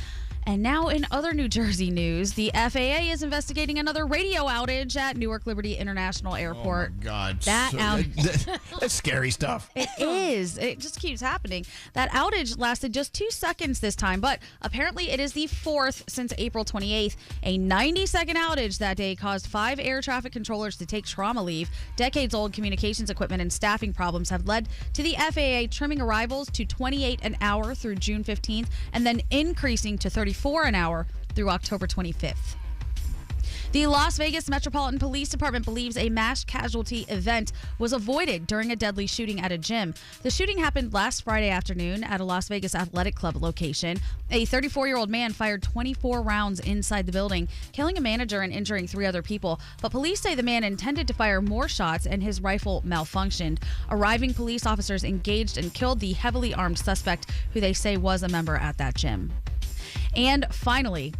And now in other New Jersey news, the FAA is investigating another radio outage at Newark Liberty International Airport. Oh, my God. That's scary stuff. It is. It just keeps happening. That outage lasted just 2 seconds this time, but apparently it is the 4th since April 28th. A 90-second outage that day caused 5 air traffic controllers to take trauma leave. Decades-old communications equipment and staffing problems have led to the FAA trimming arrivals to 28 an hour through June 15th and then increasing to 34 an hour through October 25th. The Las Vegas Metropolitan Police Department believes a mass casualty event was avoided during a deadly shooting at a gym. The shooting happened last Friday afternoon at a Las Vegas athletic club location. A 34-year-old man fired 24 rounds inside the building, killing a manager and injuring 3 other people. But police say the man intended to fire more shots and his rifle malfunctioned. Arriving police officers engaged and killed the heavily armed suspect, who they say was a member at that gym. And finally,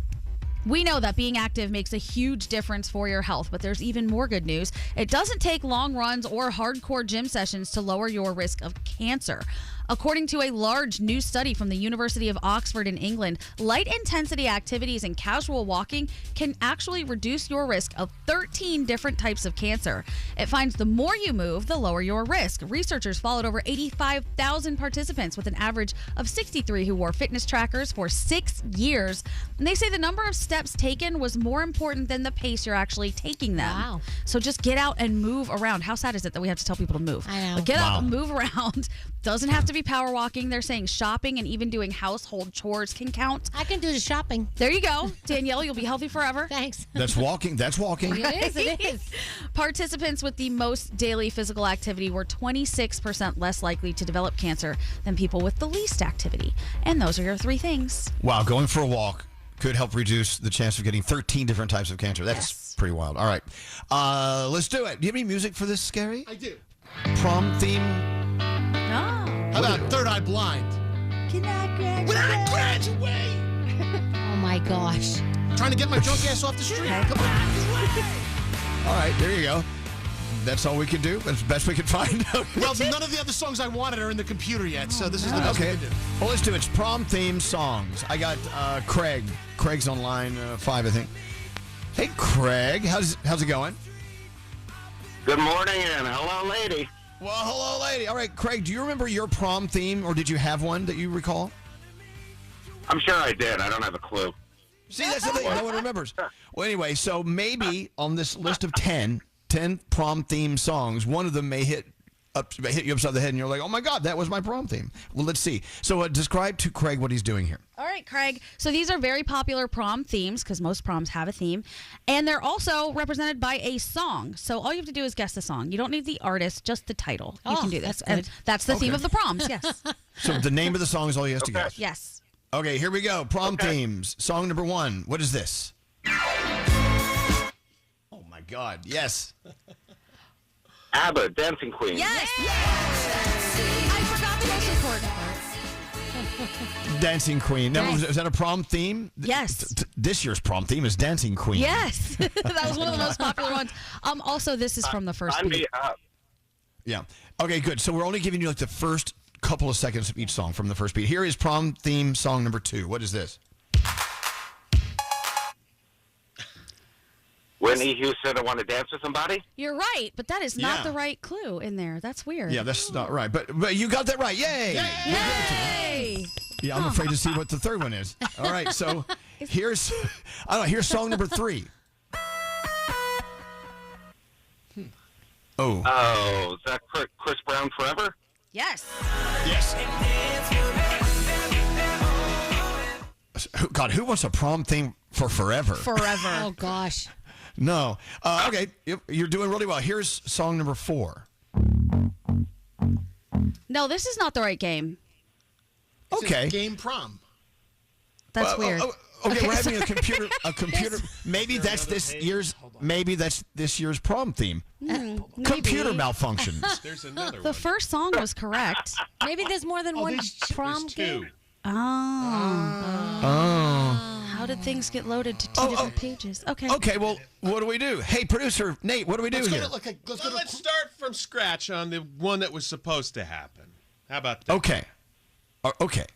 we know that being active makes a huge difference for your health, but there's even more good news. It doesn't take long runs or hardcore gym sessions to lower your risk of cancer. According to a large new study from the University of Oxford in England, light-intensity activities and casual walking can actually reduce your risk of 13 different types of cancer. It finds the more you move, the lower your risk. Researchers followed over 85,000 participants with an average of 63 who wore fitness trackers for 6 years. And they say the number of steps taken was more important than the pace you're actually taking them. Wow. So just get out and move around. How sad is it that we have to tell people to move? I know. But get out and move around. Doesn't have to be power walking. They're saying shopping and even doing household chores can count. I can do the shopping. There you go. Danielle, you'll be healthy forever. Thanks. That's walking. That's walking. It is. Participants with the most daily physical activity were 26% less likely to develop cancer than people with the least activity. And those are your 3 things. Wow, going for a walk could help reduce the chance of getting 13 different types of cancer. That's pretty wild. All right. Let's do it. Do you have any music for this, Skeery? I do. Prom theme? How about Third Eye Blind? Can I graduate? When I graduate! Oh my gosh. Trying to get my drunk ass off the street. Come on. All right, there you go. That's all we can do. That's the best we can find. Well, none of the other songs I wanted are in the computer yet, so this is the best we Okay. can do. Well, let's do it. It's prom theme songs. I got Craig. Craig's on line 5, I think. Hey, Craig. How's it going? Good morning and hello, lady. Well, hello, lady. All right, Craig, do you remember your prom theme, or did you have one that you recall? I'm sure I did. I don't have a clue. See, that's the thing. No one remembers. Well, anyway, so maybe on this list of 10 prom theme songs, one of them may hit you upside the head, and you're like, oh my God, that was my prom theme. Well, let's see. So describe to Craig what he's doing here. All right, Craig. So these are very popular prom themes because most proms have a theme. And they're also represented by a song. So all you have to do is guess the song. You don't need the artist, just the title. You can do this. That's good. And that's the theme of the proms, yes. So the name of the song is all he has to guess. Yes. Okay, here we go. Prom themes. Song number 1. What is this? Oh my God. Yes. ABBA, Dancing Queen. Yes. I forgot the most important part. Dancing Queen. Now, Yes. is that a prom theme? Yes. This year's prom theme is Dancing Queen. Yes. That was one of the most popular ones. Also, this is from the first beat. Yeah. Okay, good. So we're only giving you like the first couple of seconds of each song from the first beat. Here is prom theme song number 2. What is this? Whitney Houston, I Want to Dance with Somebody? You're right, but that is not Yeah. the right clue in there. That's weird. Yeah, that's not right. But you got that right. Yay! Yay! Yeah, I'm afraid to see what the third one is. All right, so here's here's song number 3. Oh. Oh, is that Chris Brown Forever? Yes. Yes. God, who wants a prom theme for forever? Forever. Oh gosh. No. Okay, you're doing really well. Here's song number 4. No, this is not the right game. Okay. Game prom. That's weird. Okay, we're having a computer. Maybe that's this year's prom theme. Computer malfunctions. There's another The first song was correct. Maybe there's more than one prom game. How did things get loaded to two different pages? Okay. Okay, well, what do we do? Hey, producer Nate, what do we do here? Let's start from scratch on the one that was supposed to happen. How about that? Okay. Okay.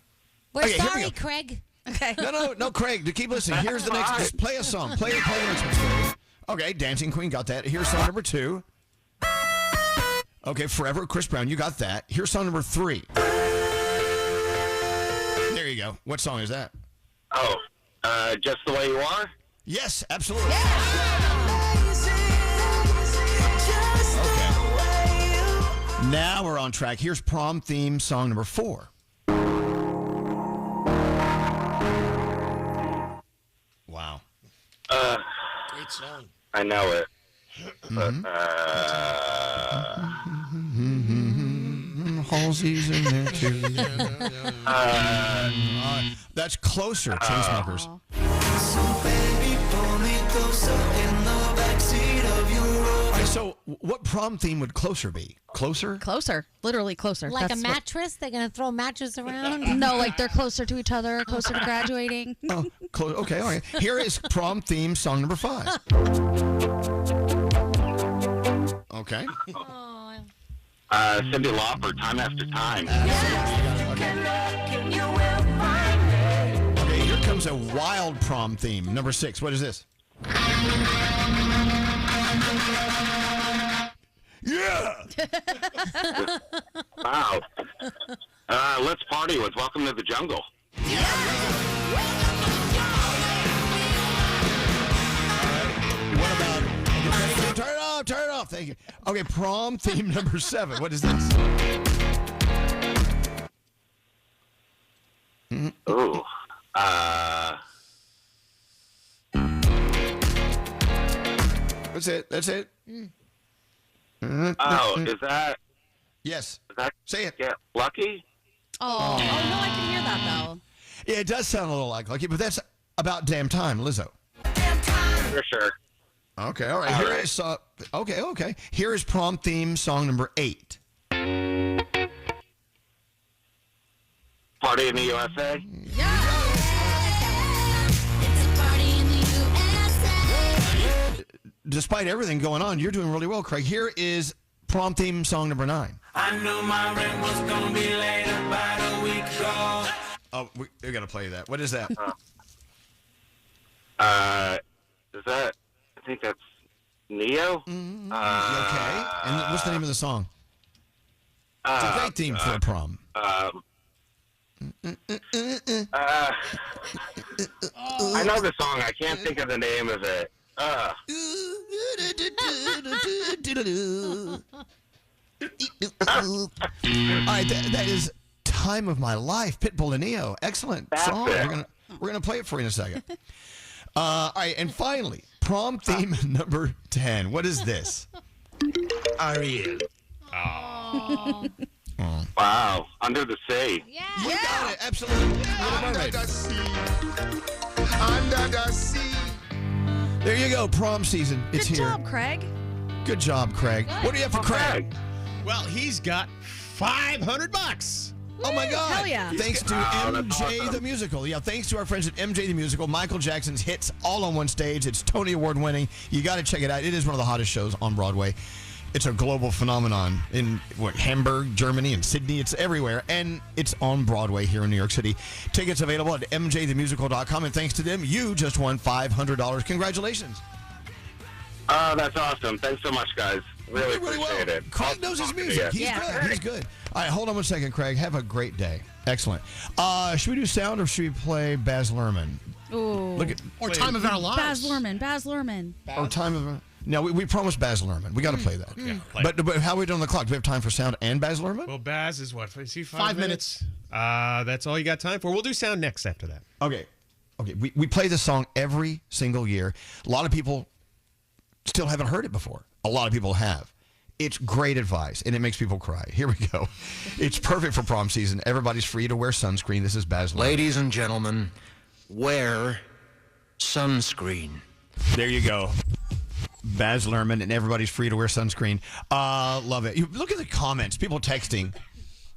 We're Okay, here we sorry, go. Craig. Okay. No, Craig. To keep listening. Here's the next. Just play a song. Play the next one. Craig. Okay, Dancing Queen got that. Here's song number 2. Okay, Forever, Chris Brown, you got that. Here's song number 3. There you go. What song is that? Oh, Just the Way You Are? Yes, absolutely. Now we're on track. Here's prom theme song number 4. Wow. great song. I know it. Halsey's in there too. That's Closer, Chainsmokers. All right, so what prom theme would Closer be? Closer? Closer. Literally closer. Like That's a mattress? They're going to throw a mattress around? No, like they're closer to each other, closer to graduating. Oh, okay, all right. Here is prom theme song number 5. Okay. Cyndi Lauper, Time After Time. Okay, here comes a wild prom theme. Number 6. What is this? Yeah! Wow. Let's party with Welcome to the Jungle. What about... Turn it off. Thank you. Okay, prom theme number 7. What is this? Ooh. That's it. Oh, is that... Yes. Is that... Say it. Get Lucky? Oh, no, I can hear that, though. Yeah, it does sound a little like Lucky, but that's About Damn Time, Lizzo. For sure. Okay, all right. Here is okay. Here is prom theme song number 8. Party in the USA? Despite everything going on, you're doing really well, Craig. Here is prom theme song number 9. I knew my rent was gonna be late about a week ago. Oh, we got to play that. What is that? Is that... I think that's Neo? Okay. And what's the name of the song? It's a great theme for a prom. I know the song. I can't think of the name of it. All right, that is Time of My Life, Pitbull and Neo. Excellent song. We're gonna play it for you in a second. All right, and finally, prom theme number 10. What is this? Ariel. Oh. Wow. Under the Sea. You got it. Absolutely. Under the sea. Under the sea. There you go. Prom season. It's Good here. job, Craig. Good job, Craig. What do you have for Craig? Well, he's got $500. Oh my God! Hell yeah. Thanks to MJ the Musical. Yeah, thanks to our friends at MJ the Musical. Michael Jackson's hits all on one stage. It's Tony Award winning. You got to check it out. It is one of the hottest shows on Broadway. It's a global phenomenon in Hamburg, Germany, and Sydney. It's everywhere, and it's on Broadway here in New York City. Tickets available at mjthemusical.com, and thanks to them, you just won $500. Congratulations! Oh, that's awesome. Thanks so much, guys. Really appreciate it. Craig knows his music. He's good. He's good. All right, hold on one second, Craig. Have a great day. Excellent. Should we do sound or should we play Baz Luhrmann? Ooh. Or Time of Our Lives. Baz Luhrmann. Or Time of... No, we promised Baz Luhrmann. We got to play that. Yeah, but how are we doing on the clock? Do we have time for sound and Baz Luhrmann? Well, Baz is what? Is he 5 minutes? That's all you got time for. We'll do sound next after that. Okay. We play this song every single year. A lot of people still haven't heard it before. A lot of people have. It's great advice, and it makes people cry. Here we go. It's perfect for prom season. Everybody's free to wear sunscreen. This is Baz Luhrmann. Ladies and gentlemen, wear sunscreen. There you go. Baz Luhrmann, and everybody's free to wear sunscreen. Love it. You look at the comments. People texting.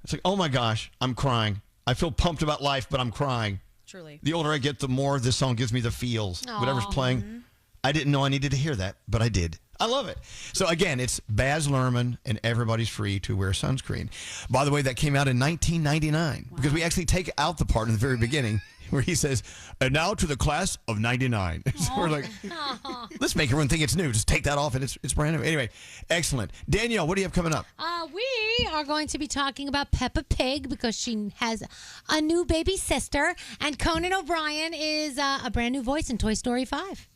It's like, oh my gosh, I'm crying. I feel pumped about life, but I'm crying. Truly. The older I get, the more this song gives me the feels. Aww. Whatever's playing. I didn't know I needed to hear that, but I did. I love it. So again, it's Baz Luhrmann, and everybody's free to wear sunscreen. By the way, that came out in 1999 because we actually take out the part in the very beginning where he says, and now to the class of 99. So we're like, let's make everyone think it's new. Just take that off and it's brand new. Anyway, excellent. Danielle, what do you have coming up? We are going to be talking about Peppa Pig because she has a new baby sister, and Conan O'Brien is a brand new voice in Toy Story 5.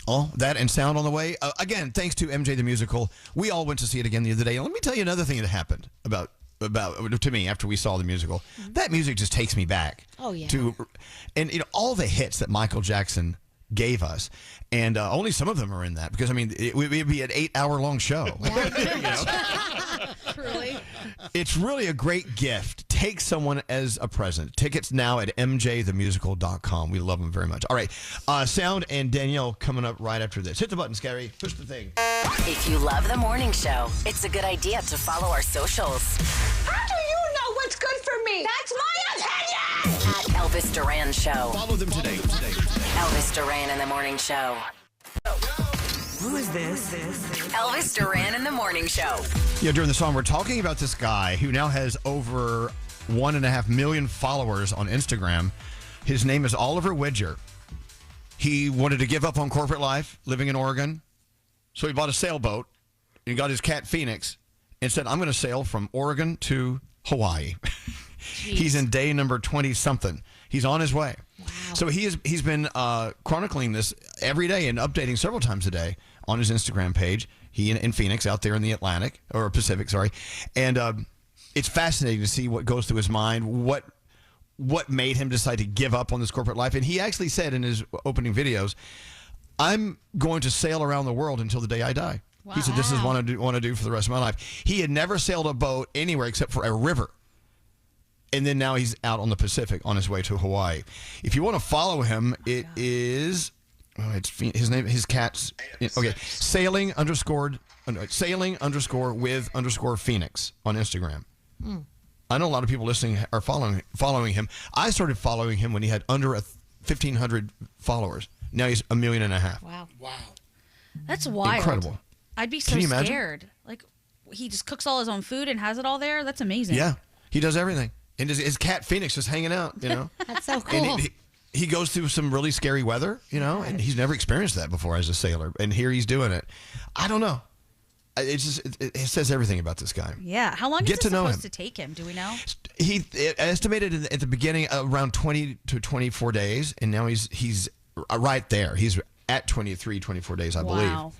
Oh, that and sound on the way. Again, thanks to MJ the Musical. We all went to see it again the other day. Let me tell you another thing that happened about to me after we saw the musical. That music just takes me back. Oh, yeah. And all the hits that Michael Jackson gave us. And only some of them are in that because, I mean, it would be an 8-hour-long show. Truly. It's really a great gift. Take someone as a present. Tickets now at mjthemusical.com. We love them very much. All right. Sound and Danielle coming up right after this. Hit the button, Skeery. Push the thing. If you love the morning show, it's a good idea to follow our socials. How do you know what's good for me? That's my opinion! At Elvis Duran Show. Follow them today. Elvis Duran in the Morning Show. Who is this? Elvis Duran in the Morning Show. Yeah, during the song, we're talking about this guy who now has over 1.5 million followers on Instagram. His name is Oliver Widger. He wanted to give up on corporate life, living in Oregon. So he bought a sailboat and got his cat Phoenix and said, I'm going to sail from Oregon to Hawaii. He's in day number 20-something. He's on his way. Wow. So he's been chronicling this every day and updating several times a day on his Instagram page. He in Phoenix, out there in the Atlantic, or Pacific, sorry. And it's fascinating to see what goes through his mind, what made him decide to give up on this corporate life. And he actually said in his opening videos, I'm going to sail around the world until the day I die. Wow. He said, this is what I want to do for the rest of my life. He had never sailed a boat anywhere except for a river. And then now he's out on the Pacific on his way to Hawaii. If you want to follow him, it's his name, his cat's, okay, sailing underscore with underscore Phoenix on Instagram. I know a lot of people listening are following him. I started following him when he had under 1,500 followers. Now he's 1.5 million. Wow. That's wild. Incredible. I'd be so scared. Like, he just cooks all his own food and has it all there? That's amazing. Yeah, he does everything. And his cat Phoenix is hanging out, you know. That's so cool. And he goes through some really scary weather, you know, and he's never experienced that before as a sailor. And here he's doing it. I don't know. It says everything about this guy. Yeah. How long is it supposed to take him? Do we know? He estimated at the beginning around 20 to 24 days, and now he's right there. He's at 23, 24 days, I believe. Wow.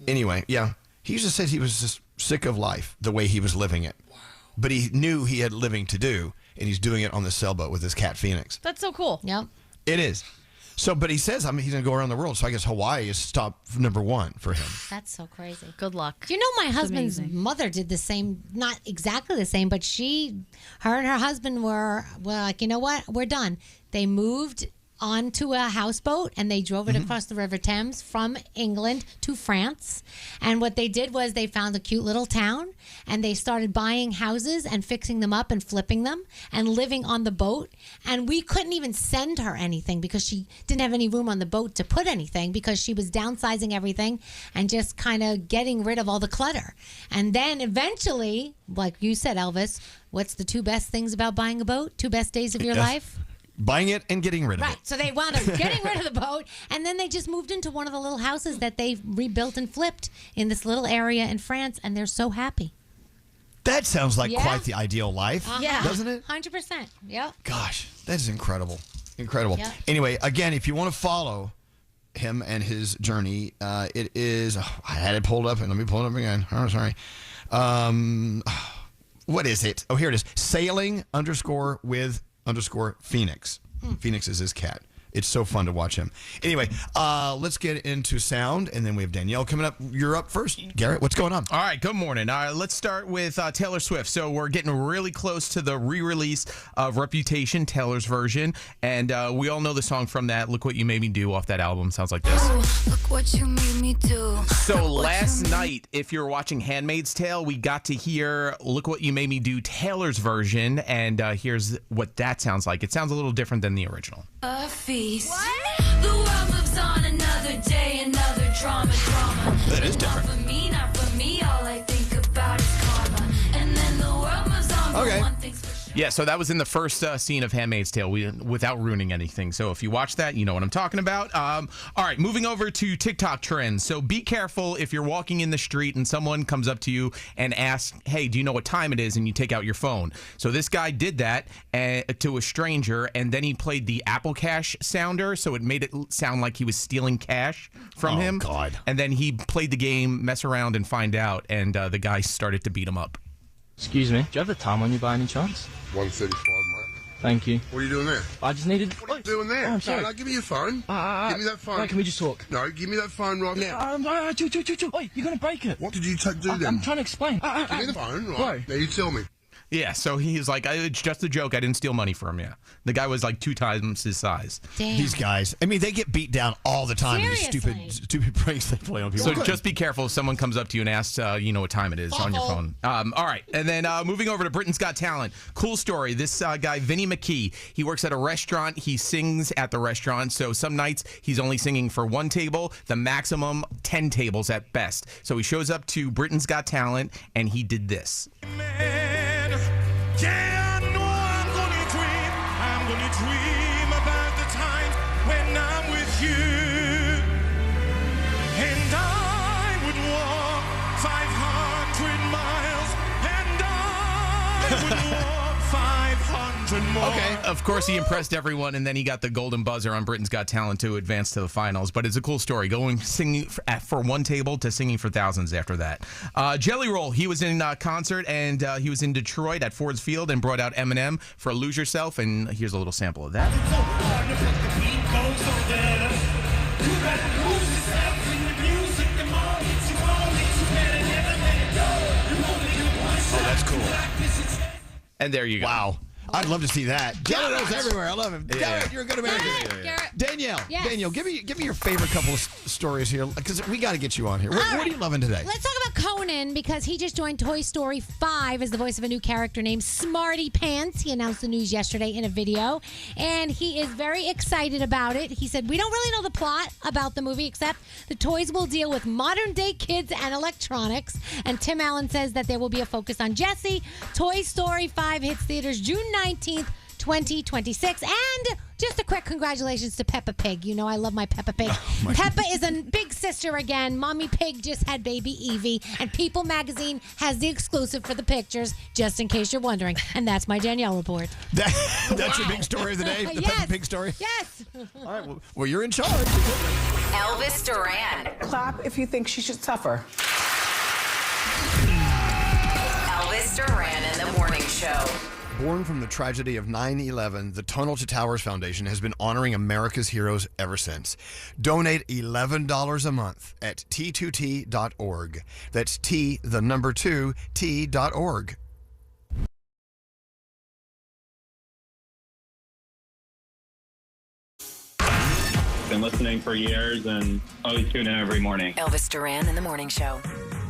Anyway, yeah. He just said he was just sick of life, the way he was living it. Wow. But he knew he had living to do, and he's doing it on the sailboat with his cat Phoenix. That's so cool. Yep. It is. So, but he says, he's going to go around the world. So I guess Hawaii is stop number one for him. That's so crazy. Good luck. Do you know my husband's mother did the same, not exactly the same, but her and her husband were like, you know what? We're done. They moved onto a houseboat and they drove it across the River Thames from England to France. And what they did was they found a cute little town and they started buying houses and fixing them up and flipping them and living on the boat. And we couldn't even send her anything because she didn't have any room on the boat to put anything because she was downsizing everything and just kind of getting rid of all the clutter. And then eventually, like you said, Elvis, what's the 2 best things about buying a boat? 2 best days of your life? Buying it and getting rid of it. Right. So they wound up getting rid of the boat, and then they just moved into one of the little houses that they rebuilt and flipped in this little area in France, and they're so happy. That sounds like quite the ideal life, doesn't it? 100%. Yep. Gosh, that is incredible. Incredible. Yep. Anyway, again, if you want to follow him and his journey, it is, I had it pulled up, and let me pull it up again. Oh, sorry. What is it? Oh, here it is. Sailing _ with Phoenix. Phoenix is his cat. It's so fun to watch him. Anyway, let's get into sound, and then we have Danielle coming up. You're up first. Garrett, what's going on? All right, good morning. Let's start with Taylor Swift. So we're getting really close to the re-release of Reputation, Taylor's version, and we all know the song from that, Look What You Made Me Do, off that album. Sounds like this. Look what you made me do. So last night, if you're watching Handmaid's Tale, we got to hear Look What You Made Me Do, Taylor's version, and here's what that sounds like. It sounds a little different than the original. A feast. What? The world moves on another day, another drama. That is different. Not for me, all I think about is karma. And then the world moves on. Okay. One thing's for sure. Yeah, so that was in the first scene of Handmaid's Tale without ruining anything. So if you watch that, you know what I'm talking about. All right, moving over to TikTok trends. So be careful if you're walking in the street and someone comes up to you and asks, hey, do you know what time it is? And you take out your phone. So this guy did that to a stranger, and then he played the Apple Cash sounder, so it made it sound like he was stealing cash from him. Oh, God. And then he played the game, mess around, and find out, and the guy started to beat him up. Excuse me, do you have the time on you by any chance? 1:35, Thank you. What are you doing there? I just needed. What are you doing there? Oh, I'm sorry. No, give me your phone. Give me that phone. Right, can we just talk? No, give me that phone right now. Oi, you're going to break it. What did you do then? I'm trying to explain. Give me the phone, right? Now you tell me. Yeah, so he's like, it's just a joke. I didn't steal money from you. The guy was like 2 times his size. Damn. These guys, I mean, they get beat down all the time. These stupid pranks they play on people. So just be careful if someone comes up to you and asks, what time it is on your phone. All right, and then moving over to Britain's Got Talent. Cool story. This guy, Vinny McKee, he works at a restaurant. He sings at the restaurant. So some nights he's only singing for 1 table, the maximum 10 tables at best. So he shows up to Britain's Got Talent, and he did this. Yeah, I know I'm gonna dream. I'm gonna dream about the times when I'm with you. And I would walk 500 miles. And I would walk 500 more. Okay. Of course, he impressed everyone, and then he got the golden buzzer on Britain's Got Talent to advance to the finals. But it's a cool story, going singing for 1 table to singing for thousands after that. Jelly Roll, he was in concert, and he was in Detroit at Ford's Field and brought out Eminem for Lose Yourself, and here's a little sample of that. Oh, that's cool. And there you go. Wow. I'd love to see that. Garrett knows everywhere. I love him. Yeah. Garrett, you're a good American. Danielle, Yes. Danielle, give me your favorite couple of stories here, because we got to get you on here. What are you loving today? Let's talk about Conan, because he just joined Toy Story 5 as the voice of a new character named Smarty Pants. He announced the news yesterday in a video, and he is very excited about it. He said, "We don't really know the plot about the movie, except the toys will deal with modern-day kids and electronics." And Tim Allen says that there will be a focus on Jessie. Toy Story 5 hits theaters June 19th, 2026. And just a quick congratulations to Peppa Pig. You know I love my Peppa Pig. Peppa is a big sister again. Mommy Pig just had baby Evie, and People Magazine has the exclusive for the pictures, just in case you're wondering. And that's my Danielle report. That's your big story of the day? The Yes. Peppa Pig story? Yes. All right, well, you're in charge. Elvis Duran. Clap if you think she should suffer. Elvis Duran in the Morning Show. Born from the tragedy of 9/11, the Tunnel to Towers Foundation has been honoring America's heroes ever since. Donate $11 a month at t2t.org. That's T2T.org. Been listening for years and always tune in every morning. Elvis Duran in the Morning Show.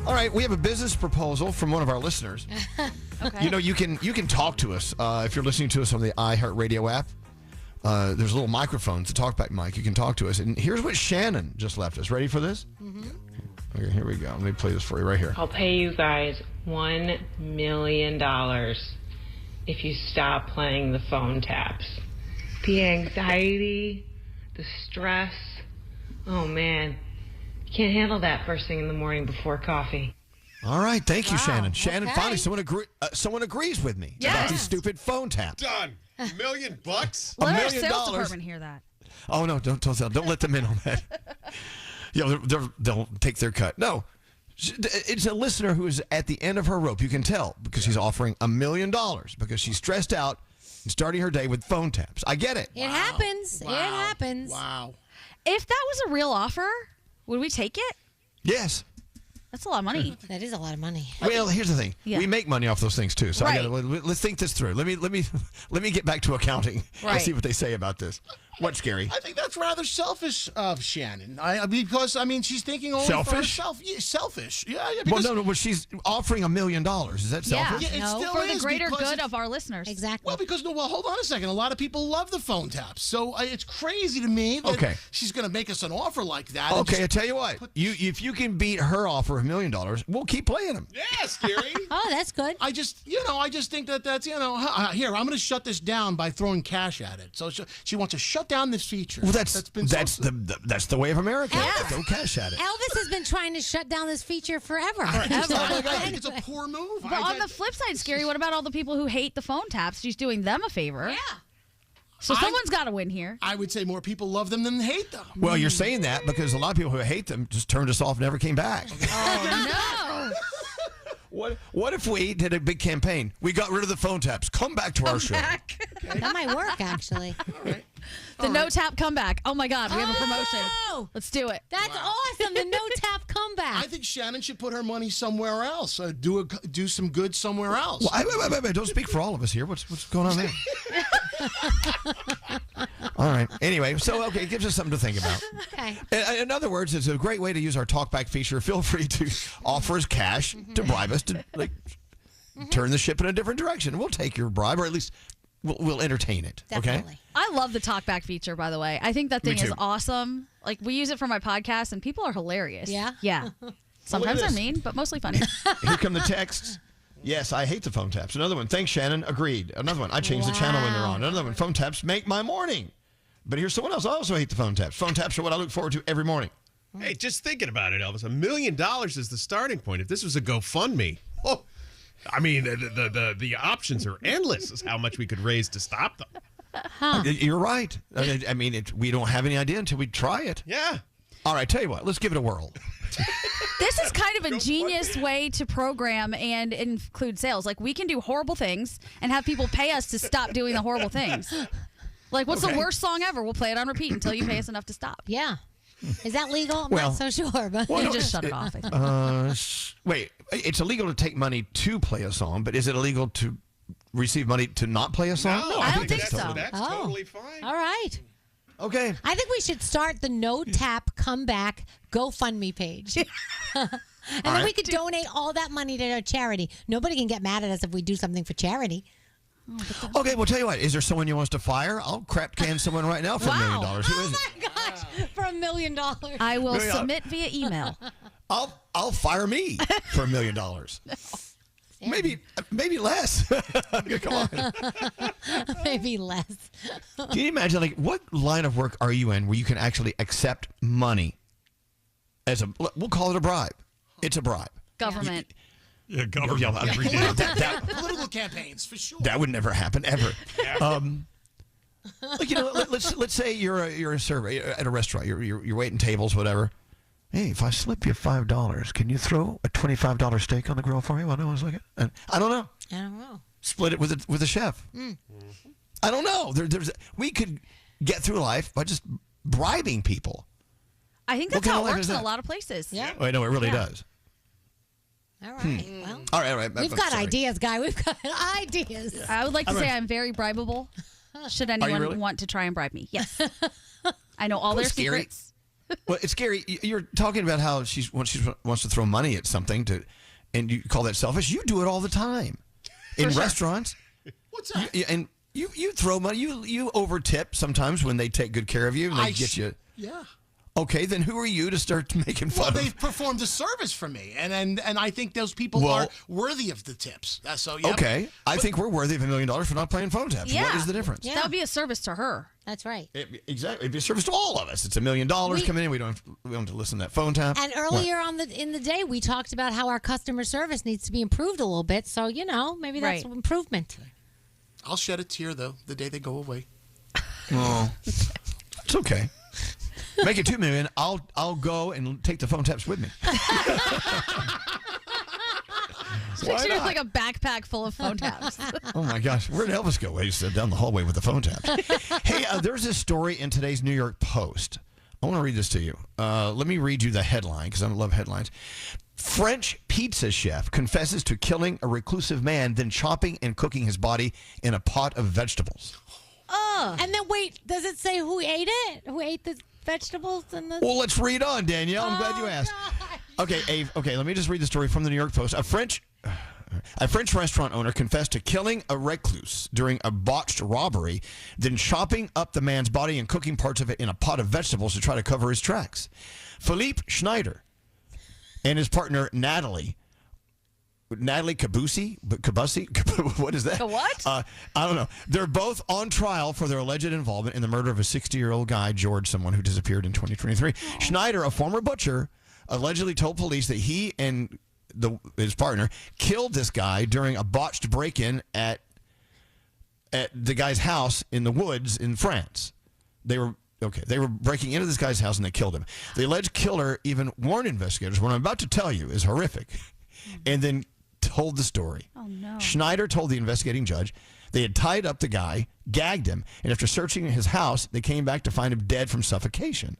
All right, we have a business proposal from one of our listeners. Okay. You know, you can talk to us if you're listening to us on the iHeartRadio app. There's a little microphone, it's a talkback mic. You can talk to us. And here's what Shannon just left us. Ready for this? Mm-hmm. Okay, here we go. Let me play this for you right here. I'll pay you guys $1 million if you stop playing the phone taps. The anxiety, the stress. Oh, man. You can't handle that first thing in the morning before coffee. All right, thank you, Shannon. Shannon, okay. finally, someone agrees with me about these stupid phone taps. Done. $1 million? $1 Let our million. sales department hear that. Oh no! Don't let them in on that. They'll take their cut. No, it's a listener who is at the end of her rope. You can tell because she's offering $1 million because she's stressed out and starting her day with phone taps. I get it. It happens. Wow. It happens. Wow. If that was a real offer, would we take it? Yes. That's a lot of money. That is a lot of money. Well, here's the thing. Yeah. We make money off those things too. So Right. let's think this through. Let me get back to accounting. Right. Let's see what they say about this. What's scary? I think that's rather selfish of Shannon. Because she's thinking only Selfish? for herself. Yeah, selfish. Yeah. Well, Because, no. Well, she's offering $1 million. Is that selfish? Yeah, it still for the is greater because good of our listeners. Exactly. Well, hold on a second. A lot of people love the phone taps. So it's crazy to me that she's going to make us an offer like that. Okay, I tell you what. If you can beat her offer of $1 million, we'll keep playing them. Yeah, Skeery. Oh, that's good. I just think that's, here, I'm going to shut this down by throwing cash at it. So she wants to shut down this feature. Well, that's the way of America. Throw cash at it. Elvis has been trying to shut down this feature forever. I think it's a poor move. But on the flip side, Skeery, what about all the people who hate the phone taps? She's doing them a favor. Yeah. So someone's got to win here. I would say more people love them than hate them. Well, you're saying that because a lot of people who hate them just turned us off and never came back. Oh, no. What if we did a big campaign? We got rid of the phone taps. Come back to our show. That might work, actually. The no-tap comeback. Oh, my God. We have a promotion. Let's do it. That's awesome. The no-tap comeback. I think Shannon should put her money somewhere else. Do some good somewhere else. Well, wait. Don't speak for all of us here. What's going on there? All right. Anyway, so, okay, it gives us something to think about. Okay. In other words, it's a great way to use our talkback feature. Feel free to offer us cash to bribe us to turn the ship in a different direction. We'll take your bribe, or at least we'll entertain it. Definitely. Okay. I love the talkback feature, by the way. I think that thing is awesome. Like, we use it for my podcast, and people are hilarious. Yeah? Yeah. Sometimes they're mean, but mostly funny. Here come the texts. Yes, I hate the phone taps. Another one. Thanks, Shannon. Agreed. Another one. I change the channel when they're on. Another one. Phone taps make my morning. But here's someone else. I also hate the phone taps. Phone taps are what I look forward to every morning. Hey, just thinking about it, Elvis. $1 million is the starting point. If this was a GoFundMe, I mean, the options are endless as how much we could raise to stop them. You're right. I mean, we don't have any idea until we try it. Yeah. All right, tell you what. Let's give it a whirl. This is kind of a genius way to program and include sales. Like, we can do horrible things and have people pay us to stop doing the horrible things. Like, what's the worst song ever? We'll play it on repeat until you pay us enough to stop. Yeah. Is that legal? I'm Well- not so sure, but You just shut it off. I think. Wait, it's illegal to take money to play a song, but is it illegal to receive money to not play a song? No, I don't think so. That's totally fine. all right. Okay. I think we should start the no tap comeback GoFundMe page. And then we could donate all that money to a charity. Nobody can get mad at us if we do something for charity. Okay, well, tell you what. Is there someone you want us to fire? I'll crap can someone right now for $1 million. Who is it? Oh my gosh, for $1 million. I will Really, submit via email. I'll fire me for $1 million. Maybe less. Come on. Maybe less. Can you imagine, like, what line of work are you in where you can actually accept money as we'll call it a bribe. It's a bribe. Government. Yeah, government. Every day. Political campaigns, for sure. That would never happen, ever. Like, let's say you're a server at a restaurant. You're waiting tables, whatever. Hey, if I slip you $5, can you throw a $25 steak on the grill for me while no one's looking? And I don't know. I don't know. Split it with the chef. I don't know. We could get through life by just bribing people. I think that's What kind how of it life works is in a that? lot of places. Yeah. Oh, I know it really does. All right. Well, All right. we've got ideas, guy. We've got ideas. I would like to All say right. I'm very bribable. Should anyone really? want to try and bribe me? Yes. I know all their Skeery. secrets. Well, it's scary. You're talking about how she wants to throw money at something and you call that selfish. You do it all the time in restaurants. What's that? And you throw money. You overtip sometimes when they take good care of you and they get you. Yeah. Okay, then who are you to start making fun Well, of? they've performed a service for me, and I think those people are worthy of the tips. So yeah. Okay, I think we're worthy of $1 million for not playing phone taps. Yeah. What is the difference? That would be a service to her. That's right. Exactly, it'd be a service to all of us. It's $1 million coming in. We don't have to listen to that phone tap. And earlier in the day, we talked about how our customer service needs to be improved a little bit. So maybe that's an improvement. I'll shed a tear though the day they go away. Oh, it's okay. Make it $2 million. I'll go and take the phone taps with me. Picture like a backpack full of phone taps. Oh my gosh, where'd Elvis go? He's down the hallway with the phone taps. Hey, there's this story in today's New York Post. I want to read this to you. Let me read you the headline because I love headlines. French pizza chef confesses to killing a reclusive man, then chopping and cooking his body in a pot of vegetables. Oh, and then wait, does it say who ate it? Who ate the vegetables and the? Well, let's read on, Danielle. I'm glad you asked. Okay, let me just read the story from the New York Post. A French restaurant owner confessed to killing a recluse during a botched robbery, then chopping up the man's body and cooking parts of it in a pot of vegetables to try to cover his tracks. Philippe Schneider and his partner Natalie Cabusi, what is that? What? I don't know. They're both on trial for their alleged involvement in the murder of a 60-year-old guy, George, someone who disappeared in 2023. Aww. Schneider, a former butcher, allegedly told police that he and his partner killed this guy during a botched break-in at the guy's house in the woods in France. They were breaking into this guy's house and they killed him. The alleged killer even warned investigators, what I'm about to tell you is horrific, and then told the story. Oh, no. Schneider told the investigating judge They had tied up the guy, gagged him, and after searching his house, they came back to find him dead from suffocation.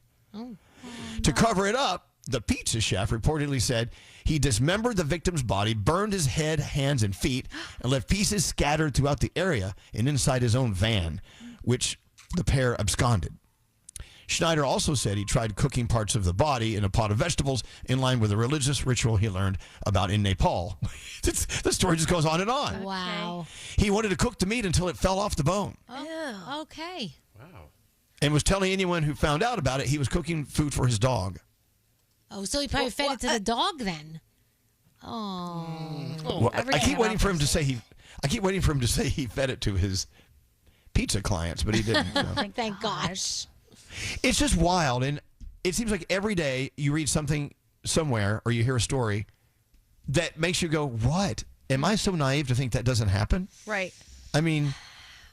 To cover it up, the pizza chef reportedly said he dismembered the victim's body, burned his head, hands, and feet, and left pieces scattered throughout the area and inside his own van, which the pair absconded. Schneider also said he tried cooking parts of the body in a pot of vegetables in line with a religious ritual he learned about in Nepal. The story just goes on and on. Wow. He wanted to cook the meat until it fell off the bone. Oh, okay. And was telling anyone who found out about it he was cooking food for his dog. Oh, so he probably fed it to the dog then. Oh. Well, I keep waiting for him to say he fed it to his pizza clients, but he didn't. So. Thank gosh. It's just wild, and it seems like every day you read something somewhere or you hear a story that makes you go, "What? Am I so naive to think that doesn't happen?" Right. I mean,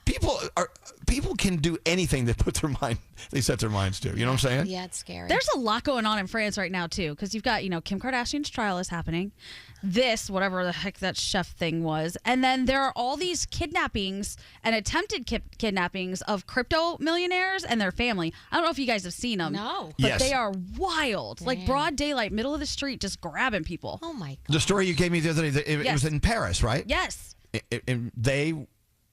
people can do anything they set their minds to. You know what I'm saying? Yeah, it's scary. There's a lot going on in France right now, too, because you've got, Kim Kardashian's trial is happening. This, whatever the heck that chef thing was. And then there are all these kidnappings and attempted kidnappings of crypto millionaires and their family. I don't know if you guys have seen them. No. But they are wild. Like broad daylight, middle of the street, just grabbing people. Oh, my God. The story you gave me the other day, it was in Paris, right? Yes. And they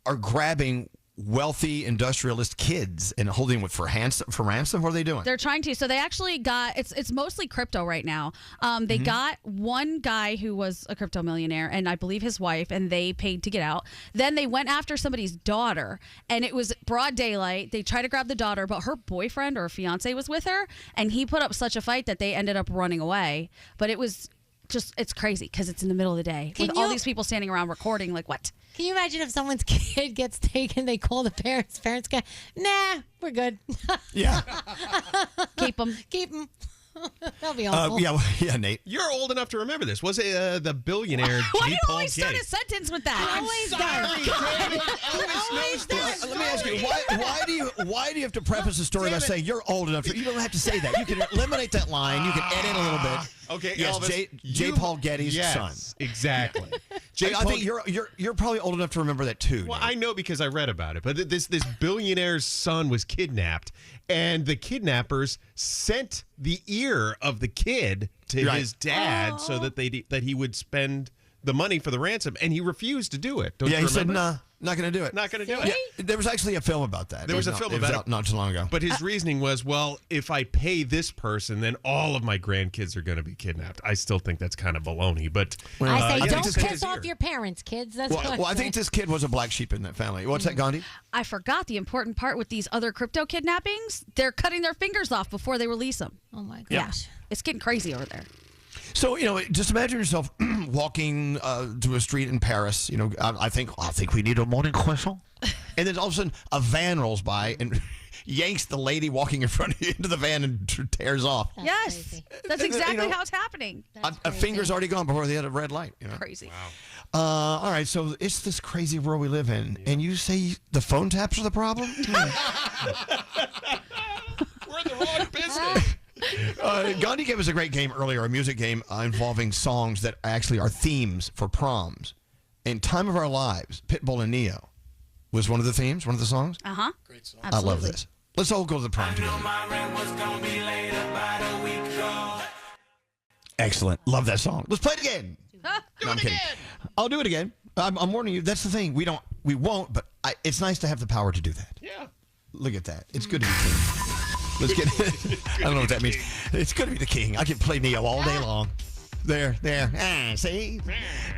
are grabbing wealthy industrialist kids and holding them for ransom. What are they doing? They're trying to. So they actually got, it's mostly crypto right now. They got one guy who was a crypto millionaire and I believe his wife, and they paid to get out. Then they went after somebody's daughter, and it was broad daylight. They tried to grab the daughter, but her boyfriend or fiance was with her, and he put up such a fight that they ended up running away. But it was it's crazy because it's in the middle of the day with all these people standing around recording. Like, what? Can you imagine if someone's kid gets taken, they call the parents go, nah, we're good. Yeah. Keep them. That'll be awful. Yeah, Nate. You're old enough to remember this. Was it the billionaire Why do J. you Paul always start Getty? a sentence with that? Let me ask you, why do you have to preface the story by saying you're old enough? You don't have to say that. You can eliminate that line. You can edit a little bit. Okay, yes, Elvis, J. Paul Getty's son. Exactly. I think you're probably old enough to remember that too. Well, Nate. I know because I read about it. But this billionaire's son was kidnapped, and the kidnappers sent the ear of the kid to his dad so that he would spend the money for the ransom, and he refused to do it. Don't you he said, remember? "Nah, not going to do it." Not going to do Yeah, it. there was actually a film about that. There was a film about it not too long ago. But his reasoning was, well, if I pay this person, then all of my grandkids are going to be kidnapped. I still think that's kind of baloney. But I say, I don't think piss off your parents, kids. That's what I think this kid was a black sheep in that family. What's that, Gandhi? I forgot the important part with these other crypto kidnappings. They're cutting their fingers off before they release them. Oh, my gosh. Yeah. It's getting crazy over there. So, just imagine yourself walking to a street in Paris. I think we need a morning croissant. And then all of a sudden, a van rolls by and yanks the lady walking in front of you into the van and tears off. Yes. That's exactly how it's happening. A finger's already gone before the red light. Crazy. Wow. All right, so it's this crazy world we live in, and you say the phone taps are the problem? We're in the wrong business. Gandhi gave us a great game earlier, a music game involving songs that actually are themes for proms. In Time of Our Lives, Pitbull and Neo was one of the themes, one of the songs. Uh-huh. Great song. I love this. Let's all go to the prom together. Excellent. Love that song. Let's play it again. No, I'm kidding. I'll do it again. I'm warning you. That's the thing. We won't, but it's nice to have the power to do that. Yeah. Look at that. It's good to be king. Let's get I don't know what that means. It's good to be the king. I can play Neo all day long. There. See?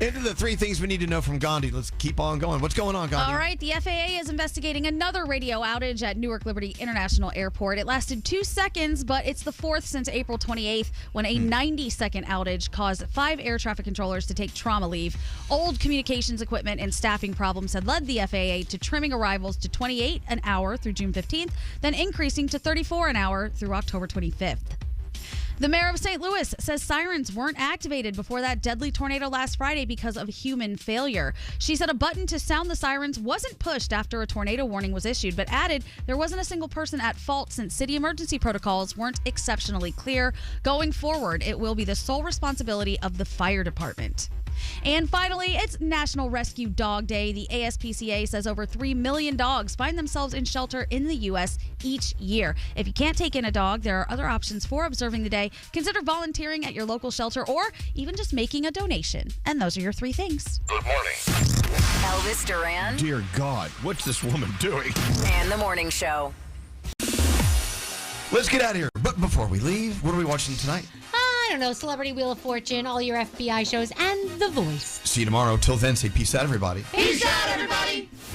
Into the three things we need to know from Gandhi. Let's keep on going. What's going on, Gandhi? All right. The FAA is investigating another radio outage at Newark Liberty International Airport. It lasted 2 seconds, but it's the fourth since April 28th when a 90-second outage caused 5 air traffic controllers to take trauma leave. Old communications equipment and staffing problems had led the FAA to trimming arrivals to 28 an hour through June 15th, then increasing to 34 an hour through October 25th. The mayor of St. Louis says sirens weren't activated before that deadly tornado last Friday because of human failure. She said a button to sound the sirens wasn't pushed after a tornado warning was issued, but added there wasn't a single person at fault since city emergency protocols weren't exceptionally clear. Going forward, it will be the sole responsibility of the fire department. And finally, it's National Rescue Dog Day. The ASPCA says over 3 million dogs find themselves in shelter in the U.S. each year. If you can't take in a dog, there are other options for observing the day. Consider volunteering at your local shelter or even just making a donation. And those are your 3 things. Good morning. Elvis Duran Dear God, what's this woman doing? and the Morning Show. Let's get out of here. But before we leave, what are we watching tonight? I don't know, Celebrity Wheel of Fortune, all your FBI shows, and The Voice. See you tomorrow. Till then, say peace out, everybody. Peace out, everybody.